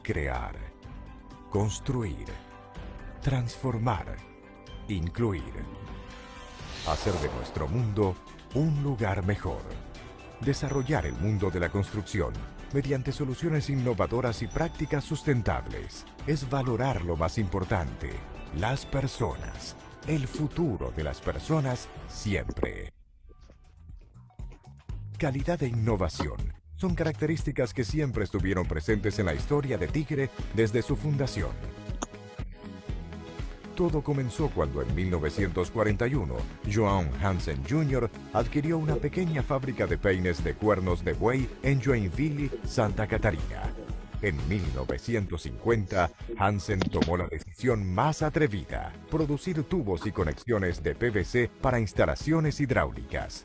Crear, construir, transformar, incluir. Hacer de nuestro mundo un lugar mejor. Desarrollar el mundo de la construcción mediante soluciones innovadoras y prácticas sustentables. Es valorar lo más importante, las personas. El futuro de las personas siempre. Calidad e innovación son características que siempre estuvieron presentes en la historia de Tigre desde su fundación. Todo comenzó cuando en 1941, Joan Hansen Jr. adquirió una pequeña fábrica de peines de cuernos de buey en Joinville, Santa Catarina. En 1950, Hansen tomó la decisión más atrevida: producir tubos y conexiones de PVC para instalaciones hidráulicas.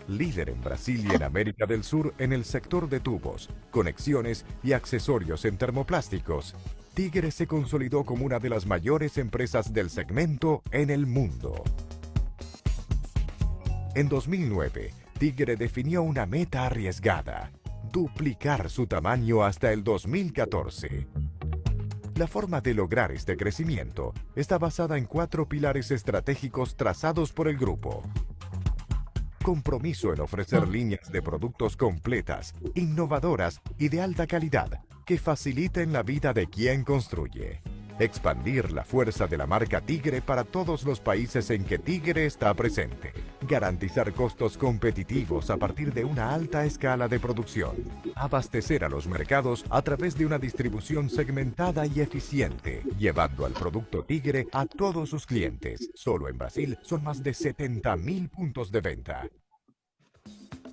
Líder en Brasil y en América del Sur en el sector de tubos, conexiones y accesorios en termoplásticos, Tigre se consolidó como una de las mayores empresas del segmento en el mundo. En 2009, Tigre definió una meta arriesgada: duplicar su tamaño hasta el 2014. La forma de lograr este crecimiento está basada en 4 pilares estratégicos trazados por el grupo. Compromiso en ofrecer líneas de productos completas, innovadoras y de alta calidad que faciliten la vida de quien construye. Expandir la fuerza de la marca Tigre para todos los países en que Tigre está presente. Garantizar costos competitivos a partir de una alta escala de producción. Abastecer a los mercados a través de una distribución segmentada y eficiente, llevando al producto Tigre a todos sus clientes. Solo en Brasil son más de 70.000 puntos de venta.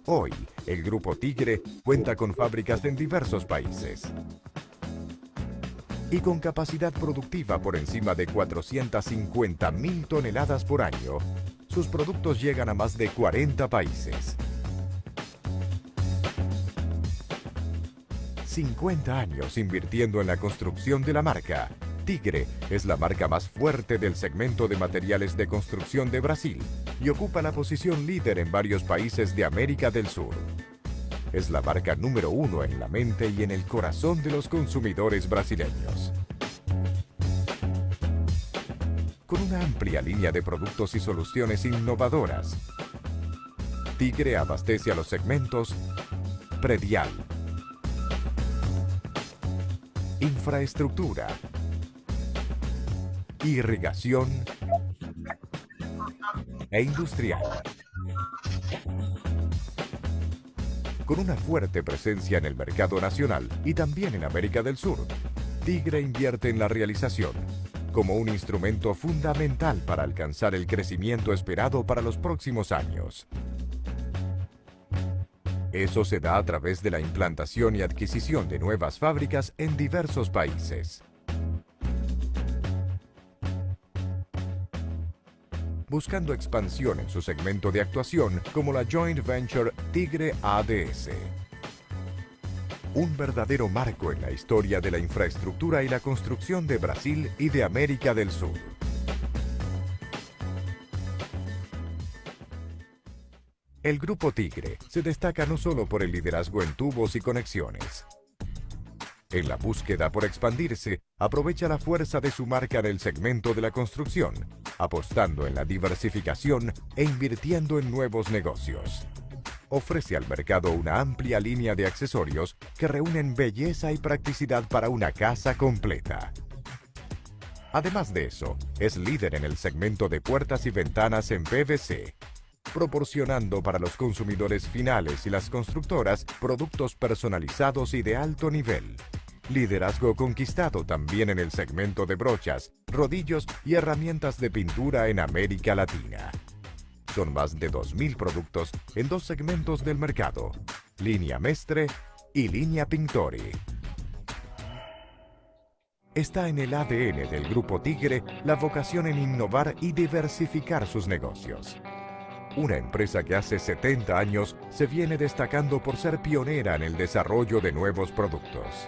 Hoy, el Grupo Tigre cuenta con fábricas en diversos países y con capacidad productiva por encima de 450.000 toneladas por año. Sus productos llegan a más de 40 países. 50 años invirtiendo en la construcción de la marca. Tigre es la marca más fuerte del segmento de materiales de construcción de Brasil y ocupa la posición líder en varios países de América del Sur. Es la marca número 1 en la mente y en el corazón de los consumidores brasileños. Con una amplia línea de productos y soluciones innovadoras, Tigre abastece a los segmentos predial, infraestructura, irrigación e industrial. Con una fuerte presencia en el mercado nacional y también en América del Sur, Tigre invierte en la realización como un instrumento fundamental para alcanzar el crecimiento esperado para los próximos años. Eso se da a través de la implantación y adquisición de nuevas fábricas en diversos países. Buscando expansión en su segmento de actuación como la Joint Venture Tigre ADS. Un verdadero marco en la historia de la infraestructura y la construcción de Brasil y de América del Sur. El Grupo Tigre se destaca no solo por el liderazgo en tubos y conexiones. En la búsqueda por expandirse, aprovecha la fuerza de su marca en el segmento de la construcción, apostando en la diversificación e invirtiendo en nuevos negocios. Ofrece al mercado una amplia línea de accesorios que reúnen belleza y practicidad para una casa completa. Además de eso, es líder en el segmento de puertas y ventanas en PVC, proporcionando para los consumidores finales y las constructoras productos personalizados y de alto nivel. Liderazgo conquistado también en el segmento de brochas, rodillos y herramientas de pintura en América Latina. Son más de 2.000 productos en 2 segmentos del mercado: línea Mestre y línea Pintori. Está en el ADN del Grupo Tigre la vocación en innovar y diversificar sus negocios. Una empresa que hace 70 años se viene destacando por ser pionera en el desarrollo de nuevos productos.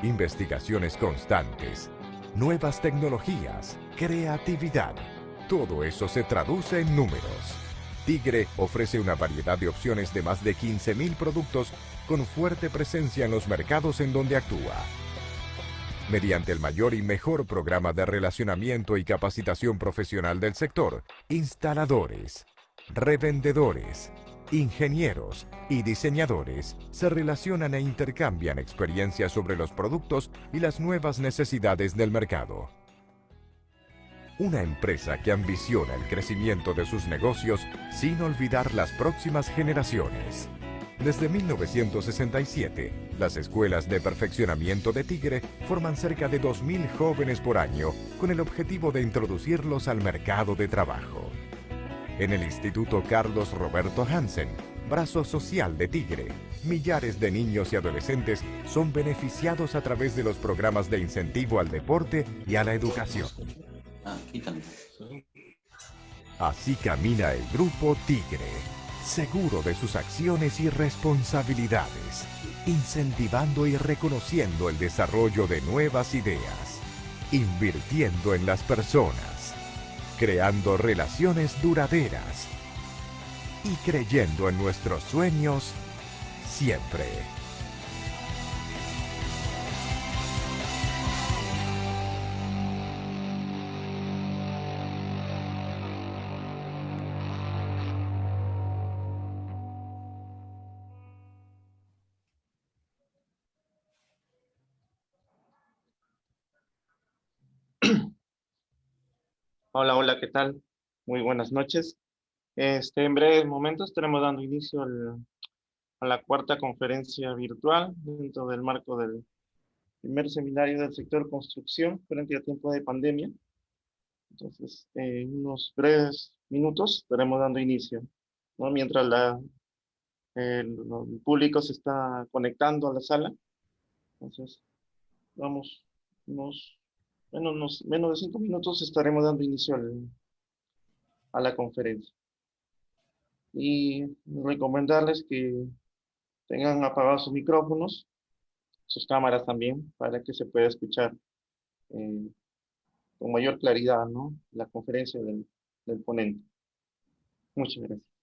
Investigaciones constantes, nuevas tecnologías, creatividad. Todo eso se traduce en números. Tigre ofrece una variedad de opciones de más de 15.000 productos con fuerte presencia en los mercados en donde actúa. mediante el mayor y mejor programa de relacionamiento y capacitación profesional del sector, instaladores, revendedores, ingenieros y diseñadores se relacionan e intercambian experiencias sobre los productos y las nuevas necesidades del mercado. Una empresa que ambiciona el crecimiento de sus negocios sin olvidar las próximas generaciones. Desde 1967, las escuelas de perfeccionamiento de Tigre forman cerca de 2.000 jóvenes por año con el objetivo de introducirlos al mercado de trabajo. En el Instituto Carlos Roberto Hansen, brazo social de Tigre, millares de niños y adolescentes son beneficiados a través de los programas de incentivo al deporte y a la educación. Así camina el Grupo Tigre, seguro de sus acciones y responsabilidades, incentivando y reconociendo el desarrollo de nuevas ideas, invirtiendo en las personas, creando relaciones duraderas y creyendo en nuestros sueños siempre. Hola, hola, ¿qué tal? Muy buenas noches. En breves momentos estaremos dando inicio a la cuarta conferencia virtual dentro del marco del primer seminario del sector construcción frente a tiempo de pandemia. Entonces, en unos breves minutos estaremos dando inicio, ¿no? Mientras el público se está conectando a la sala. Entonces, vamos, menos de 5 minutos estaremos dando inicio a la conferencia. Y recomendarles que tengan apagados sus micrófonos, sus cámaras también, para que se pueda escuchar eh, con mayor claridad, ¿no?, la conferencia del ponente. Muchas gracias.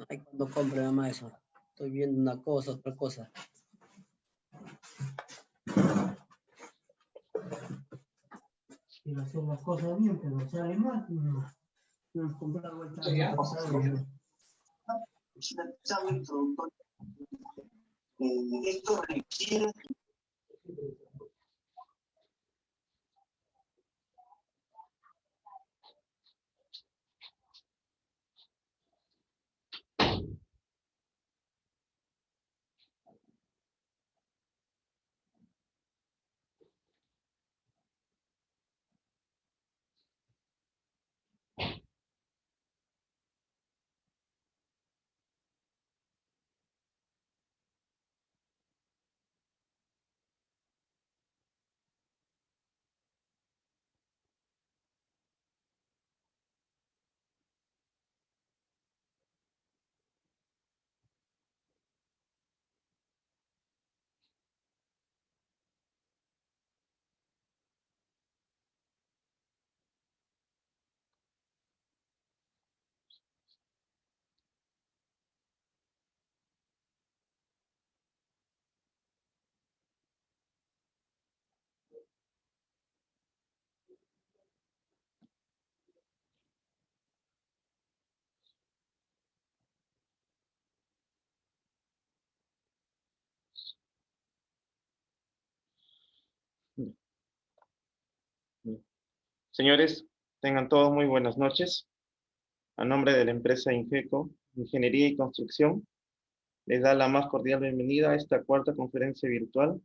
Ay, cuando compre, mamá, eso. Estoy viendo una cosa, otra cosa. Quiero hacer las cosas bien, pero sale mal. No, no comprar vueltas. Es un examen introductorio. Esto requiere. Señores, tengan todos muy buenas noches. A nombre de la empresa Ingeco, Ingeniería y Construcción, les da la más cordial bienvenida a esta cuarta conferencia virtual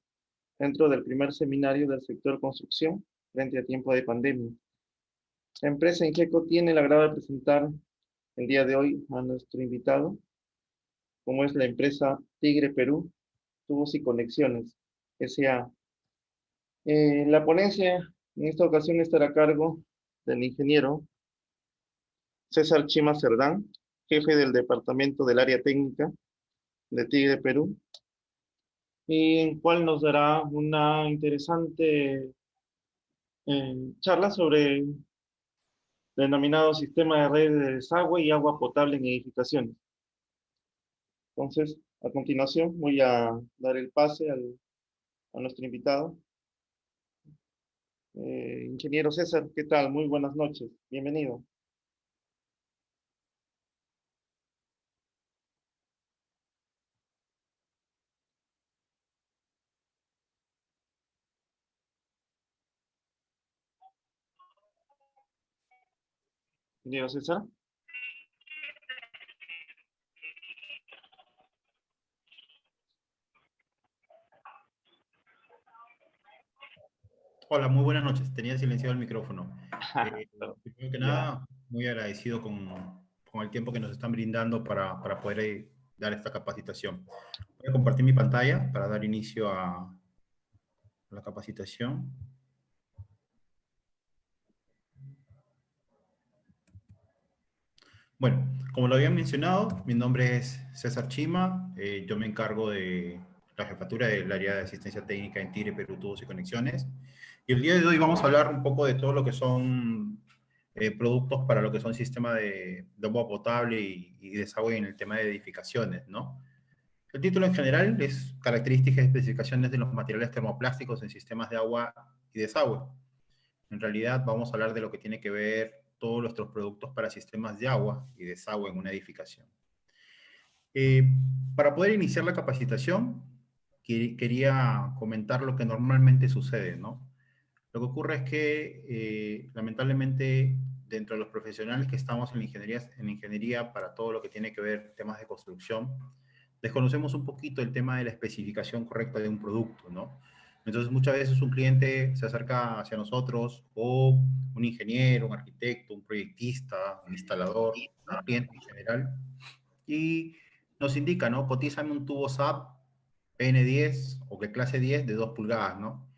dentro del primer seminario del sector construcción frente a tiempo de pandemia. La empresa Ingeco tiene el agrado de presentar el día de hoy a nuestro invitado, como es la empresa Tigre Perú, Tubos y Conexiones, S.A. La ponencia en esta ocasión estará a cargo del ingeniero César Chima Cerdán, jefe del departamento del área técnica de Tigre Perú, y en cual nos dará una interesante charla sobre el denominado sistema de red de desagüe y agua potable en edificaciones. Entonces, a continuación voy a dar el pase a nuestro invitado. Ingeniero César, ¿qué tal? Muy buenas noches. Bienvenido. Ingeniero César. Hola, muy buenas noches. Tenía silenciado el micrófono. Primero que Ya. nada, muy agradecido con el tiempo que nos están brindando para poder dar esta capacitación. Voy a compartir mi pantalla para dar inicio a la capacitación. Bueno, como lo habían mencionado, mi nombre es César Chima. Yo me encargo de la jefatura del área de asistencia técnica en Tigre, Perú, Tubos y Conexiones. Y el día de hoy vamos a hablar un poco de todo lo que son productos para lo que son sistemas de agua potable y desagüe en el tema de edificaciones, ¿no? El título en general es Características y especificaciones de los materiales termoplásticos en sistemas de agua y desagüe. En realidad vamos a hablar de lo que tiene que ver todos nuestros productos para sistemas de agua y desagüe en una edificación. Eh, para poder iniciar la capacitación, quería comentar lo que normalmente sucede, ¿no? Lo que ocurre es que, lamentablemente, dentro de los profesionales que estamos en la ingeniería para todo lo que tiene que ver temas de construcción, desconocemos un poquito el tema de la especificación correcta de un producto, ¿no? Entonces, muchas veces un cliente se acerca hacia nosotros o un ingeniero, un arquitecto, un proyectista, un instalador, un cliente en general, y nos indica, ¿no? Cotízame un tubo SAP PN10 o de clase 10 de 2 pulgadas, ¿no?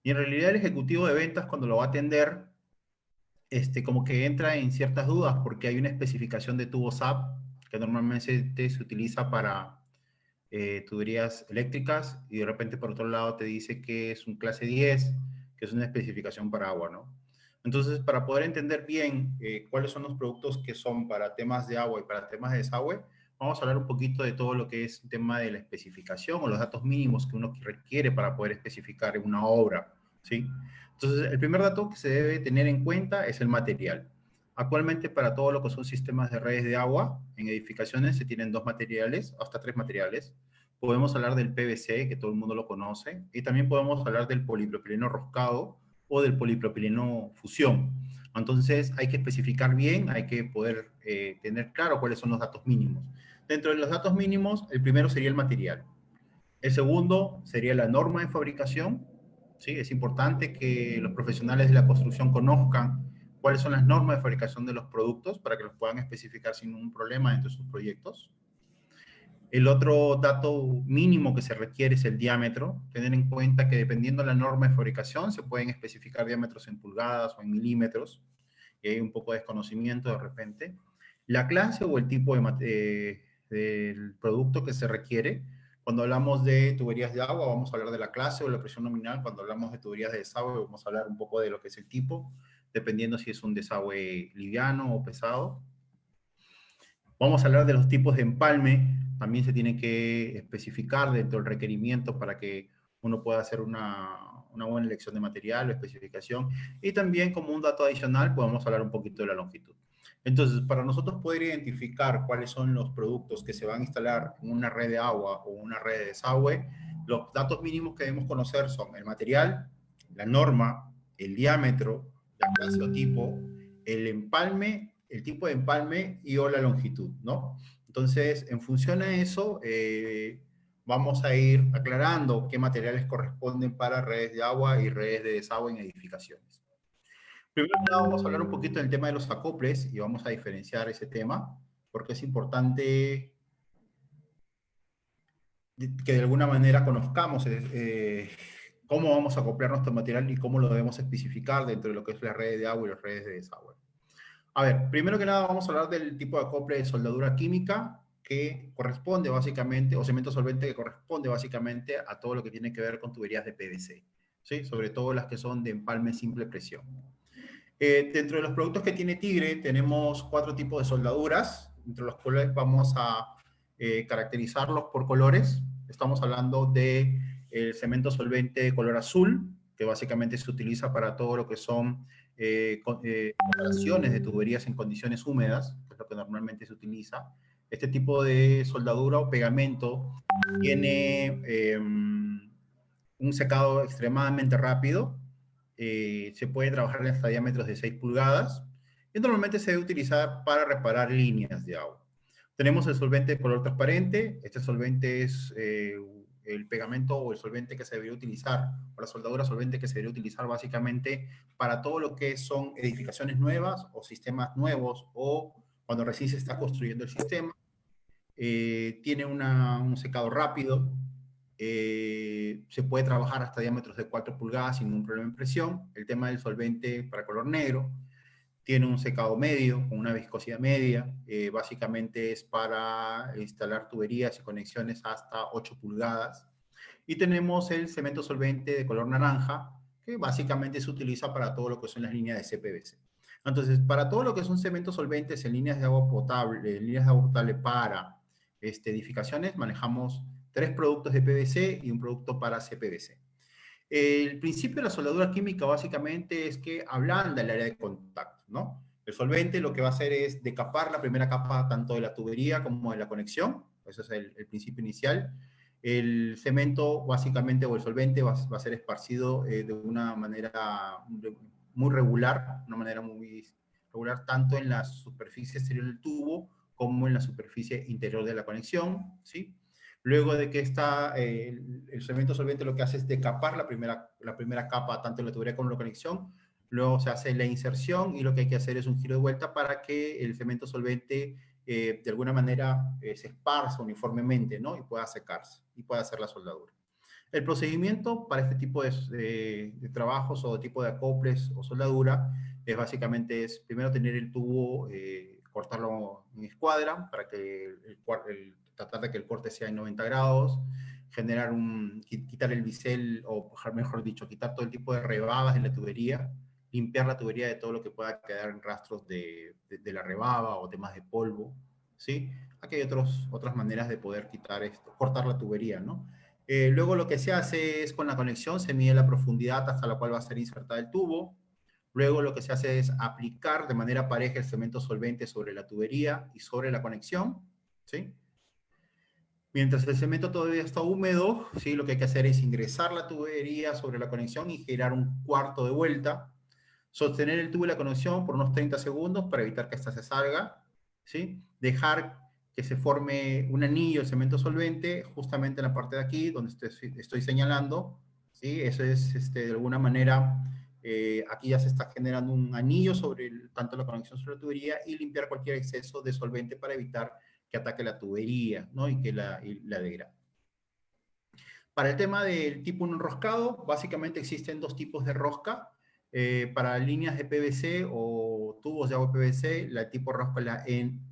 Y en realidad el ejecutivo de ventas cuando lo va a atender, como que entra en ciertas dudas porque hay una especificación de tubo SAP que normalmente se utiliza para tuberías eléctricas y de repente por otro lado te dice que es un clase 10, que es una especificación para agua, ¿no? Entonces, para poder entender bien cuáles son los productos que son para temas de agua y para temas de desagüe, vamos a hablar un poquito de todo lo que es el tema de la especificación o los datos mínimos que uno requiere para poder especificar una obra, ¿sí? Entonces, el primer dato que se debe tener en cuenta es el material. Actualmente, para todo lo que son sistemas de redes de agua, en edificaciones se tienen 2 materiales, hasta 3 materiales. Podemos hablar del PVC, que todo el mundo lo conoce, y también podemos hablar del polipropileno roscado o del polipropileno fusión. Entonces, hay que especificar bien, hay que poder tener claro cuáles son los datos mínimos. Dentro de los datos mínimos, el primero sería el material. El segundo sería la norma de fabricación. ¿Sí? Es importante que los profesionales de la construcción conozcan cuáles son las normas de fabricación de los productos para que los puedan especificar sin ningún problema dentro de sus proyectos. El otro dato mínimo que se requiere es el diámetro. Tener en cuenta que dependiendo de la norma de fabricación se pueden especificar diámetros en pulgadas o en milímetros. Y hay un poco de desconocimiento de repente. La clase o el tipo del producto que se requiere. Cuando hablamos de tuberías de agua, vamos a hablar de la clase o la presión nominal. Cuando hablamos de tuberías de desagüe, vamos a hablar un poco de lo que es el tipo, dependiendo si es un desagüe liviano o pesado. Vamos a hablar de los tipos de empalme. También se tiene que especificar dentro del requerimiento para que uno pueda hacer una buena elección de material o especificación. Y también, como un dato adicional, podemos hablar un poquito de la longitud. Entonces, para nosotros poder identificar cuáles son los productos que se van a instalar en una red de agua o una red de desagüe, los datos mínimos que debemos conocer son el material, la norma, el diámetro, la clase o tipo, el empalme, el tipo de empalme y o la longitud, ¿no? Entonces, en función a eso, vamos a ir aclarando qué materiales corresponden para redes de agua y redes de desagüe en edificaciones. Primero que nada, vamos a hablar un poquito del tema de los acoples y vamos a diferenciar ese tema, porque es importante que de alguna manera conozcamos cómo vamos a acoplar nuestro material y cómo lo debemos especificar dentro de lo que es la red de agua y las redes de desagüe. A ver, primero que nada vamos a hablar del tipo de acople de soldadura química que corresponde básicamente, o cemento solvente que corresponde básicamente a todo lo que tiene que ver con tuberías de PVC, ¿sí? Sobre todo las que son de empalme simple presión. Dentro de los productos que tiene Tigre tenemos 4 tipos de soldaduras, entre los cuales vamos a caracterizarlos por colores. Estamos hablando de el cemento solvente de color azul, que básicamente se utiliza para todo lo que son operaciones de tuberías en condiciones húmedas, que es lo que normalmente se utiliza. Este tipo de soldadura o pegamento tiene un secado extremadamente rápido, se puede trabajar hasta diámetros de 6 pulgadas y normalmente se debe utilizar para reparar líneas de agua. Tenemos el solvente de color transparente. Este solvente es el pegamento o el solvente que se debería utilizar, o la soldadura solvente que se debería utilizar básicamente para todo lo que son edificaciones nuevas o sistemas nuevos o cuando recién se está construyendo el sistema. Tiene un secado rápido. Se puede trabajar hasta diámetros de 4 pulgadas sin ningún problema en presión. El tema del solvente para color negro tiene un secado medio, con una viscosidad media. Básicamente es para instalar tuberías y conexiones hasta 8 pulgadas. Y tenemos el cemento solvente de color naranja, que básicamente se utiliza para todo lo que son las líneas de CPVC. Entonces, para todo lo que son cementos solventes en líneas de agua potable, para edificaciones, manejamos 3 productos de PVC y un producto para CPVC. El principio de la soldadura química básicamente es que ablanda el área de contacto, ¿no? El solvente lo que va a hacer es decapar la primera capa tanto de la tubería como de la conexión. Ese es el principio inicial. El cemento básicamente o el solvente va a ser esparcido de una manera muy regular, una manera muy regular tanto en la superficie exterior del tubo como en la superficie interior de la conexión, ¿sí? Luego de que está el cemento solvente, lo que hace es decapar la primera capa, tanto en la tubería como en la conexión. Luego se hace la inserción y lo que hay que hacer es un giro de vuelta para que el cemento solvente de alguna manera se esparza uniformemente, ¿no? Y pueda secarse y pueda hacer la soldadura. El procedimiento para este tipo de trabajos o de tipo de acoples o soldadura es básicamente primero tener el tubo, cortarlo en escuadra para que tratar de que el corte sea en 90 grados, quitar el bisel, o mejor dicho, quitar todo el tipo de rebadas en la tubería, limpiar la tubería de todo lo que pueda quedar en rastros de la rebaba o temas de polvo, ¿sí? Aquí hay otras maneras de poder quitar esto, cortar la tubería, ¿no? Luego lo que se hace es con la conexión, se mide la profundidad hasta la cual va a ser insertada el tubo. Luego lo que se hace es aplicar de manera pareja el cemento solvente sobre la tubería y sobre la conexión, ¿sí? Mientras el cemento todavía está húmedo, ¿sí? Lo que hay que hacer es ingresar la tubería sobre la conexión y girar un cuarto de vuelta. Sostener el tubo y la conexión por unos 30 segundos para evitar que ésta se salga, ¿sí? Dejar que se forme un anillo de cemento solvente justamente en la parte de aquí donde estoy señalando, ¿sí? Eso es, de alguna manera, aquí ya se está generando un anillo sobre tanto la conexión sobre la tubería y limpiar cualquier exceso de solvente para evitar que ataque la tubería, ¿no? Y que la degrade. Para el tema del tipo 1 enroscado, básicamente existen dos tipos de rosca. Para líneas de PVC o tubos de agua PVC, la tipo rosca es la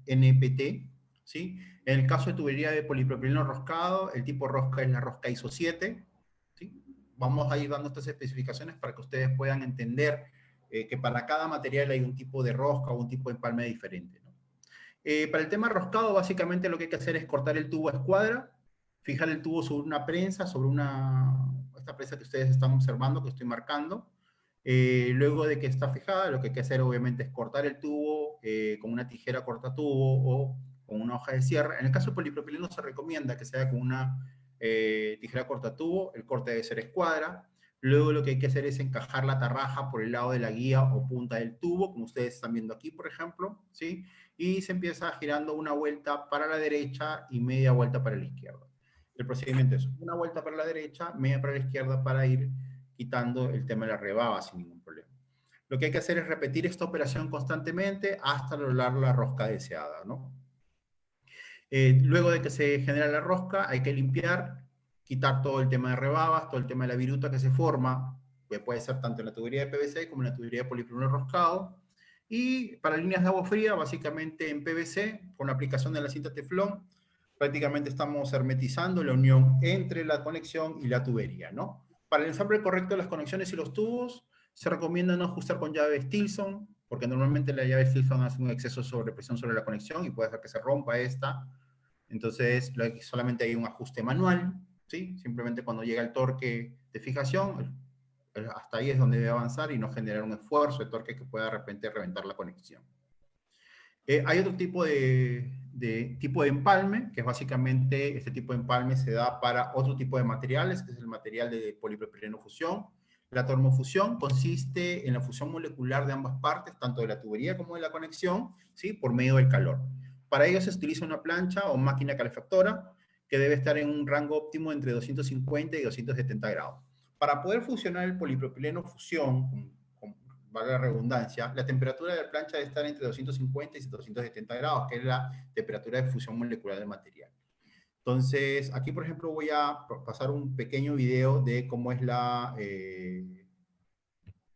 NPT, ¿sí? En el caso de tubería de polipropileno enroscado, el tipo rosca es la rosca ISO 7, ¿sí? Vamos a ir dando estas especificaciones para que ustedes puedan entender que para cada material hay un tipo de rosca o un tipo de empalme diferente, ¿no? Para el tema roscado, básicamente lo que hay que hacer es cortar el tubo a escuadra, fijar el tubo sobre una prensa, sobre esta prensa que ustedes están observando, que estoy marcando. Luego de que está fijada, lo que hay que hacer obviamente es cortar el tubo con una tijera cortatubo o con una hoja de cierre. En el caso del polipropileno se recomienda que sea con una tijera cortatubo, el corte debe ser escuadra. Luego lo que hay que hacer es encajar la tarraja por el lado de la guía o punta del tubo, como ustedes están viendo aquí, por ejemplo, ¿sí? Y se empieza girando una vuelta para la derecha y media vuelta para la izquierda. El procedimiento es una vuelta para la derecha, media para la izquierda para ir quitando el tema de la rebaba sin ningún problema. Lo que hay que hacer es repetir esta operación constantemente hasta lograr la rosca deseada, ¿no? Luego de que se genera la rosca, hay que limpiar, quitar todo el tema de rebabas, todo el tema de la viruta que se forma, que puede ser tanto en la tubería de PVC como en la tubería de polipropileno enroscado. Y para líneas de agua fría, básicamente en PVC, con la aplicación de la cinta teflón, prácticamente estamos hermetizando la unión entre la conexión y la tubería, ¿no? Para el ensamble correcto de las conexiones y los tubos, se recomienda no ajustar con llave Stilson, porque normalmente la llave Stilson hace un exceso de sobrepresión sobre la conexión y puede hacer que se rompa esta. Entonces, solamente hay un ajuste manual, ¿sí? Simplemente cuando llega el torque de fijación, hasta ahí es donde debe avanzar y no generar un esfuerzo de torque que pueda de repente reventar la conexión. Hay otro tipo de empalme, que es básicamente este tipo de empalme se da para otro tipo de materiales, que es el material de polipropileno fusión. La termofusión consiste en la fusión molecular de ambas partes, tanto de la tubería como de la conexión, ¿sí? Por medio del calor. Para ello se utiliza una plancha o máquina calefactora que debe estar en un rango óptimo entre 250 y 270 grados. Para poder fusionar el polipropileno fusión, valga la redundancia, la temperatura de la plancha debe estar entre 250 y 270 grados, que es la temperatura de fusión molecular del material. Entonces, aquí, por ejemplo, voy a pasar un pequeño video de cómo es la...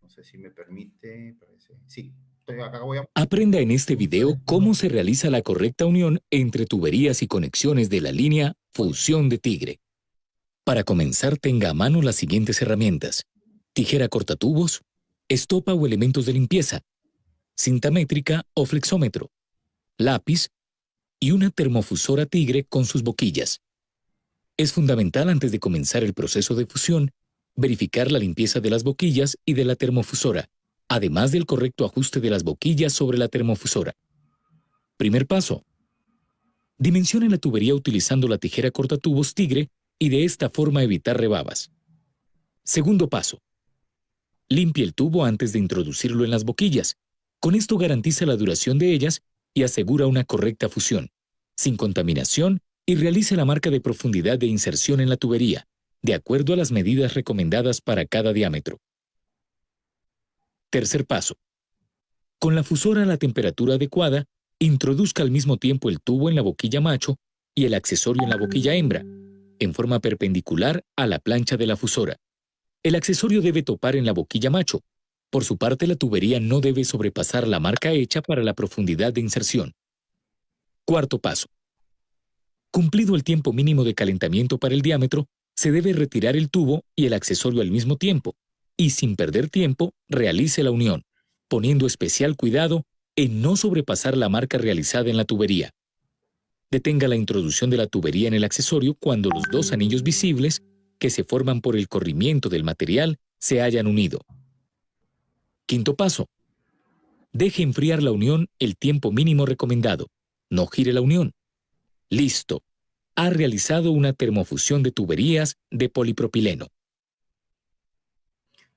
no sé si me permite... Sí, acá voy a... Aprenda en este video cómo se realiza la correcta unión entre tuberías y conexiones de la línea Fusión de Tigre. Para comenzar, tenga a mano las siguientes herramientas: tijera cortatubos, estopa o elementos de limpieza, cinta métrica o flexómetro, lápiz y una termofusora Tigre con sus boquillas. Es fundamental, antes de comenzar el proceso de fusión, verificar la limpieza de las boquillas y de la termofusora, además del correcto ajuste de las boquillas sobre la termofusora. Primer paso: dimensione la tubería utilizando la tijera cortatubos Tigre y de esta forma evitar rebabas. Segundo paso: limpie el tubo antes de introducirlo en las boquillas. Con esto garantiza la duración de ellas y asegura una correcta fusión, sin contaminación, y realice la marca de profundidad de inserción en la tubería, de acuerdo a las medidas recomendadas para cada diámetro. Tercer paso: con la fusora a la temperatura adecuada, introduzca al mismo tiempo el tubo en la boquilla macho y el accesorio en la boquilla hembra, en forma perpendicular a la plancha de la fusora. El accesorio debe topar en la boquilla macho. Por su parte, la tubería no debe sobrepasar la marca hecha para la profundidad de inserción. Cuarto paso: cumplido el tiempo mínimo de calentamiento para el diámetro, se debe retirar el tubo y el accesorio al mismo tiempo, y sin perder tiempo, realice la unión, poniendo especial cuidado en no sobrepasar la marca realizada en la tubería. Detenga la introducción de la tubería en el accesorio cuando los dos anillos visibles, que se forman por el corrimiento del material, se hayan unido. Quinto paso. Deje enfriar la unión el tiempo mínimo recomendado. No gire la unión. Listo. Ha realizado una termofusión de tuberías de polipropileno.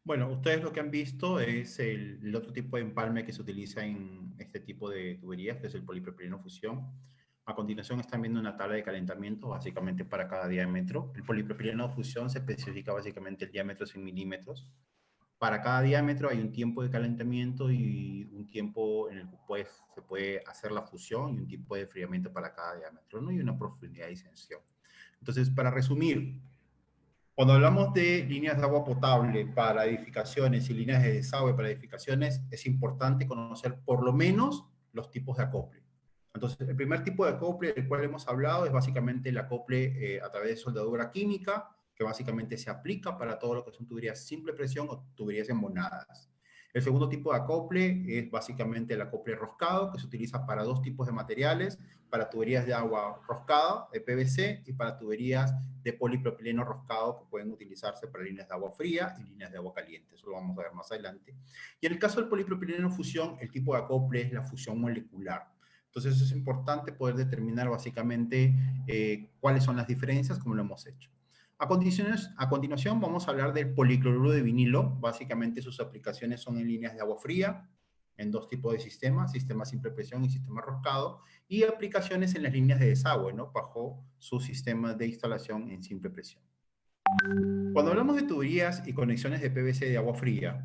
Bueno, ustedes lo que han visto es el otro tipo de empalme que se utiliza en este tipo de tuberías, que es el polipropileno fusión. A continuación están viendo una tabla de calentamiento, básicamente para cada diámetro. El polipropileno fusión se especifica básicamente el diámetro en milímetros. Para cada diámetro hay un tiempo de calentamiento y un tiempo en el que se puede hacer la fusión y un tipo de enfriamiento para cada diámetro, ¿no? Y una profundidad de distensión. Entonces, para resumir, cuando hablamos de líneas de agua potable para edificaciones y líneas de desagüe para edificaciones, es importante conocer por lo menos los tipos de acople. Entonces, el primer tipo de acople del cual hemos hablado es básicamente el acople a través de soldadura química, que básicamente se aplica para todo lo que son tuberías simple presión o tuberías embonadas. El segundo tipo de acople es básicamente el acople roscado, que se utiliza para dos tipos de materiales, para tuberías de agua roscada, de PVC, y para tuberías de polipropileno roscado, que pueden utilizarse para líneas de agua fría y líneas de agua caliente. Eso lo vamos a ver más adelante. Y en el caso del polipropileno fusión, el tipo de acople es la fusión molecular. Entonces es importante poder determinar básicamente cuáles son las diferencias, como lo hemos hecho. A continuación vamos a hablar del policloruro de vinilo. Básicamente sus aplicaciones son en líneas de agua fría, en dos tipos de sistemas, sistema simple presión y sistema roscado, y aplicaciones en las líneas de desagüe, ¿no? Bajo su sistema de instalación en simple presión. Cuando hablamos de tuberías y conexiones de PVC de agua fría,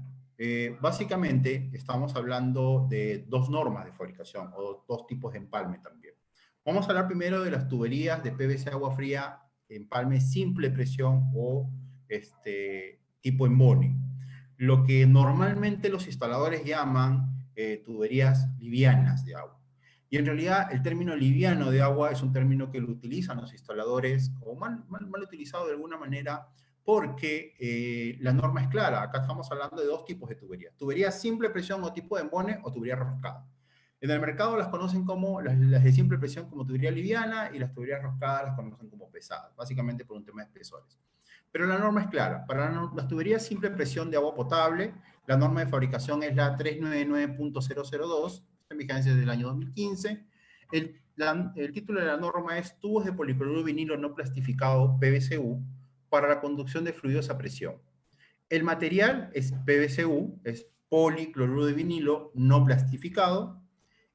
básicamente estamos hablando de dos normas de fabricación o dos tipos de empalme también. Vamos a hablar primero de las tuberías de PVC agua fría, empalme simple presión o tipo embone. Lo que normalmente los instaladores llaman tuberías livianas de agua. Y en realidad el término liviano de agua es un término que lo utilizan los instaladores, o mal utilizado de alguna manera, porque la norma es clara. Acá estamos hablando de dos tipos de tuberías. Tuberías simple presión o tipo de embone o tubería roscada. En el mercado las conocen como, las de simple presión como tubería liviana y las tuberías roscadas las conocen como pesadas, básicamente por un tema de espesores. Pero la norma es clara. Para las tuberías simple presión de agua potable, la norma de fabricación es la 399.002, en vigencia desde el año 2015. El título de la norma es tubos de policloruro vinilo no plastificado, PVCU, para la conducción de fluidos a presión. El material es PVCU, es policloruro de vinilo no plastificado.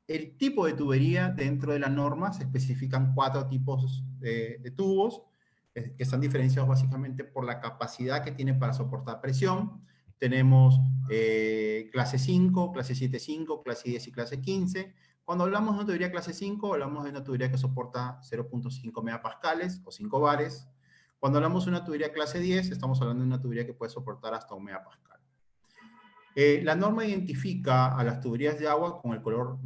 El tipo de tubería dentro de la norma se especifican 4 tipos de tubos, que están diferenciados básicamente por la capacidad que tiene para soportar presión. Tenemos clase 5, clase 7.5, clase 10 y clase 15. Cuando hablamos de una tubería clase 5, hablamos de una tubería que soporta 0.5 megapascales o 5 bares. Cuando hablamos de una tubería clase 10, estamos hablando de una tubería que puede soportar hasta 1 megapascal. La norma identifica a las tuberías de agua con el color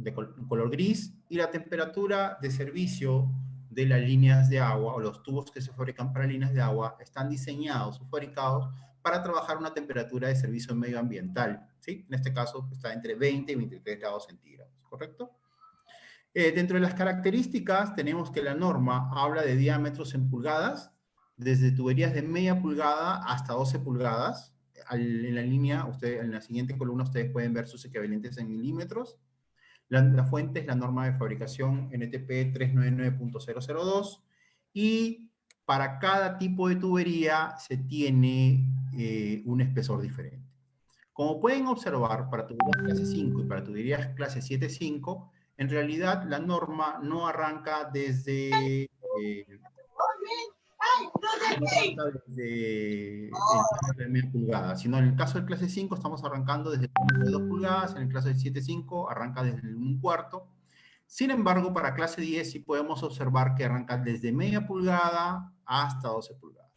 gris y la temperatura de servicio de las líneas de agua o los tubos que se fabrican para líneas de agua están diseñados o fabricados para trabajar una temperatura de servicio medioambiental, ¿sí? En este caso está entre 20 y 23 grados centígrados, ¿correcto? Dentro de las características tenemos que la norma habla de diámetros en pulgadas, desde tuberías de media pulgada hasta 12 pulgadas. En la línea, en la siguiente columna ustedes pueden ver sus equivalentes en milímetros. La fuente es la norma de fabricación NTP 399.002 y para cada tipo de tubería se tiene un espesor diferente. Como pueden observar, para tuberías clase 5 y para tuberías clase 7.5, en realidad la norma no arranca desde el media pulgada, sino en el caso de clase 5 estamos arrancando desde el 2 pulgadas, en el caso de 7.5 arranca desde el 1/4. Sin embargo, para clase 10 sí podemos observar que arranca desde media pulgada hasta 12 pulgadas.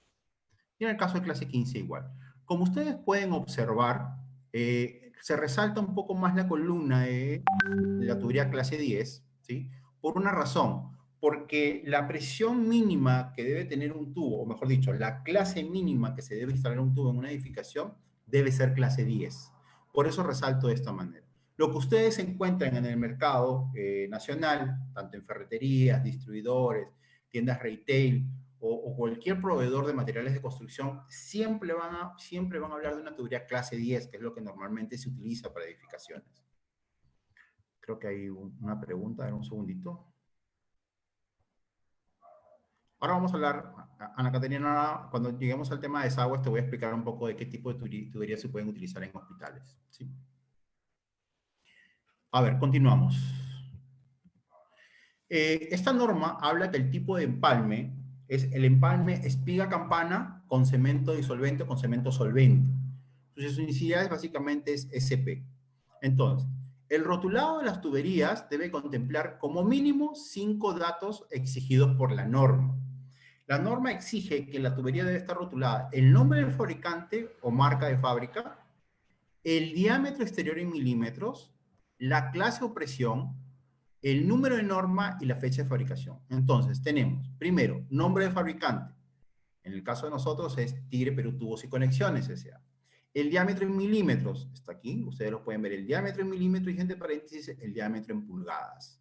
Y en el caso de clase 15 igual. Como ustedes pueden observar, se resalta un poco más la columna de la tubería clase 10, ¿sí? Por una razón. Porque la presión mínima que debe tener un tubo, o mejor dicho, la clase mínima que se debe instalar un tubo en una edificación, debe ser clase 10. Por eso resalto de esta manera. Lo que ustedes encuentran en el mercado nacional, tanto en ferreterías, distribuidores, tiendas retail o cualquier proveedor de materiales de construcción, siempre van a hablar de una tubería clase 10, que es lo que normalmente se utiliza para edificaciones. Creo que hay una pregunta, a ver un segundito. Ahora vamos a hablar, Ana Caterina, cuando lleguemos al tema de desagües, te voy a explicar un poco de qué tipo de tuberías se pueden utilizar en hospitales, ¿sí? A ver, continuamos. Esta norma habla que el tipo de empalme es el empalme espiga campana con cemento disolvente o con cemento solvente. Entonces, su unicidad básicamente es SP. Entonces, el rotulado de las tuberías debe contemplar como mínimo 5 datos exigidos por la norma. La norma exige que la tubería debe estar rotulada el nombre del fabricante o marca de fábrica, el diámetro exterior en milímetros, la clase o presión, el número de norma y la fecha de fabricación. Entonces, tenemos, primero, nombre de fabricante. En el caso de nosotros es Tigre Perú Tubos y Conexiones S.A. El diámetro en milímetros, está aquí, ustedes lo pueden ver, el diámetro en milímetros y entre paréntesis, el diámetro en pulgadas.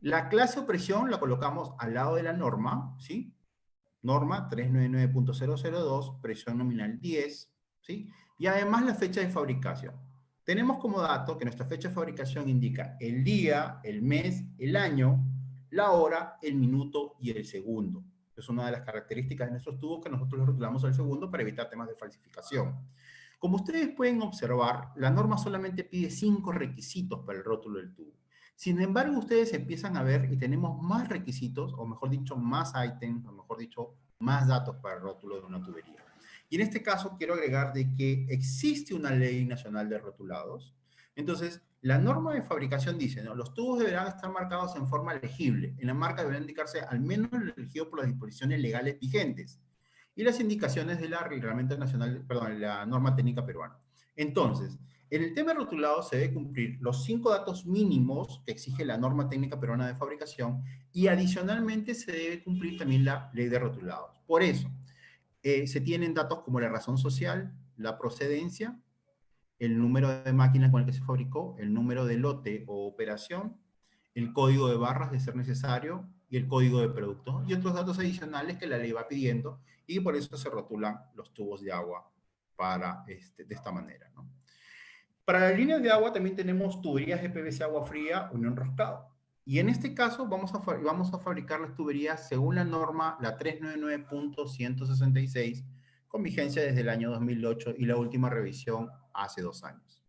La clase o presión la colocamos al lado de la norma, ¿sí? Norma 399.002, presión nominal 10, ¿sí? Y además la fecha de fabricación. Tenemos como dato que nuestra fecha de fabricación indica el día, el mes, el año, la hora, el minuto y el segundo. Es una de las características de nuestros tubos que nosotros los rotulamos al segundo para evitar temas de falsificación. Como ustedes pueden observar, la norma solamente pide 5 requisitos para el rótulo del tubo. Sin embargo, ustedes empiezan a ver y tenemos más requisitos, o mejor dicho, más ítems, o mejor dicho, más datos para el rótulo de una tubería. Y en este caso quiero agregar de que existe una ley nacional de rotulados. Entonces, la norma de fabricación dice, ¿no? Los tubos deberán estar marcados en forma legible. En la marca deberán indicarse al menos lo elegido por las disposiciones legales vigentes y las indicaciones de la reglamento nacional, perdón, la norma técnica peruana. Entonces, en el tema de rotulado se debe cumplir los 5 datos mínimos que exige la norma técnica peruana de fabricación y adicionalmente se debe cumplir también la ley de rotulados. Por eso, se tienen datos como la razón social, la procedencia, el número de máquinas con el que se fabricó, el número de lote o operación, el código de barras de ser necesario y el código de producto y otros datos adicionales que la ley va pidiendo y por eso se rotulan los tubos de agua para de esta manera, ¿no? Para las líneas de agua también tenemos tuberías de PVC agua fría, unión roscado. Y en este caso vamos a fabricar las tuberías según la norma, la 399.166, con vigencia desde el año 2008 y la última revisión hace 2 años.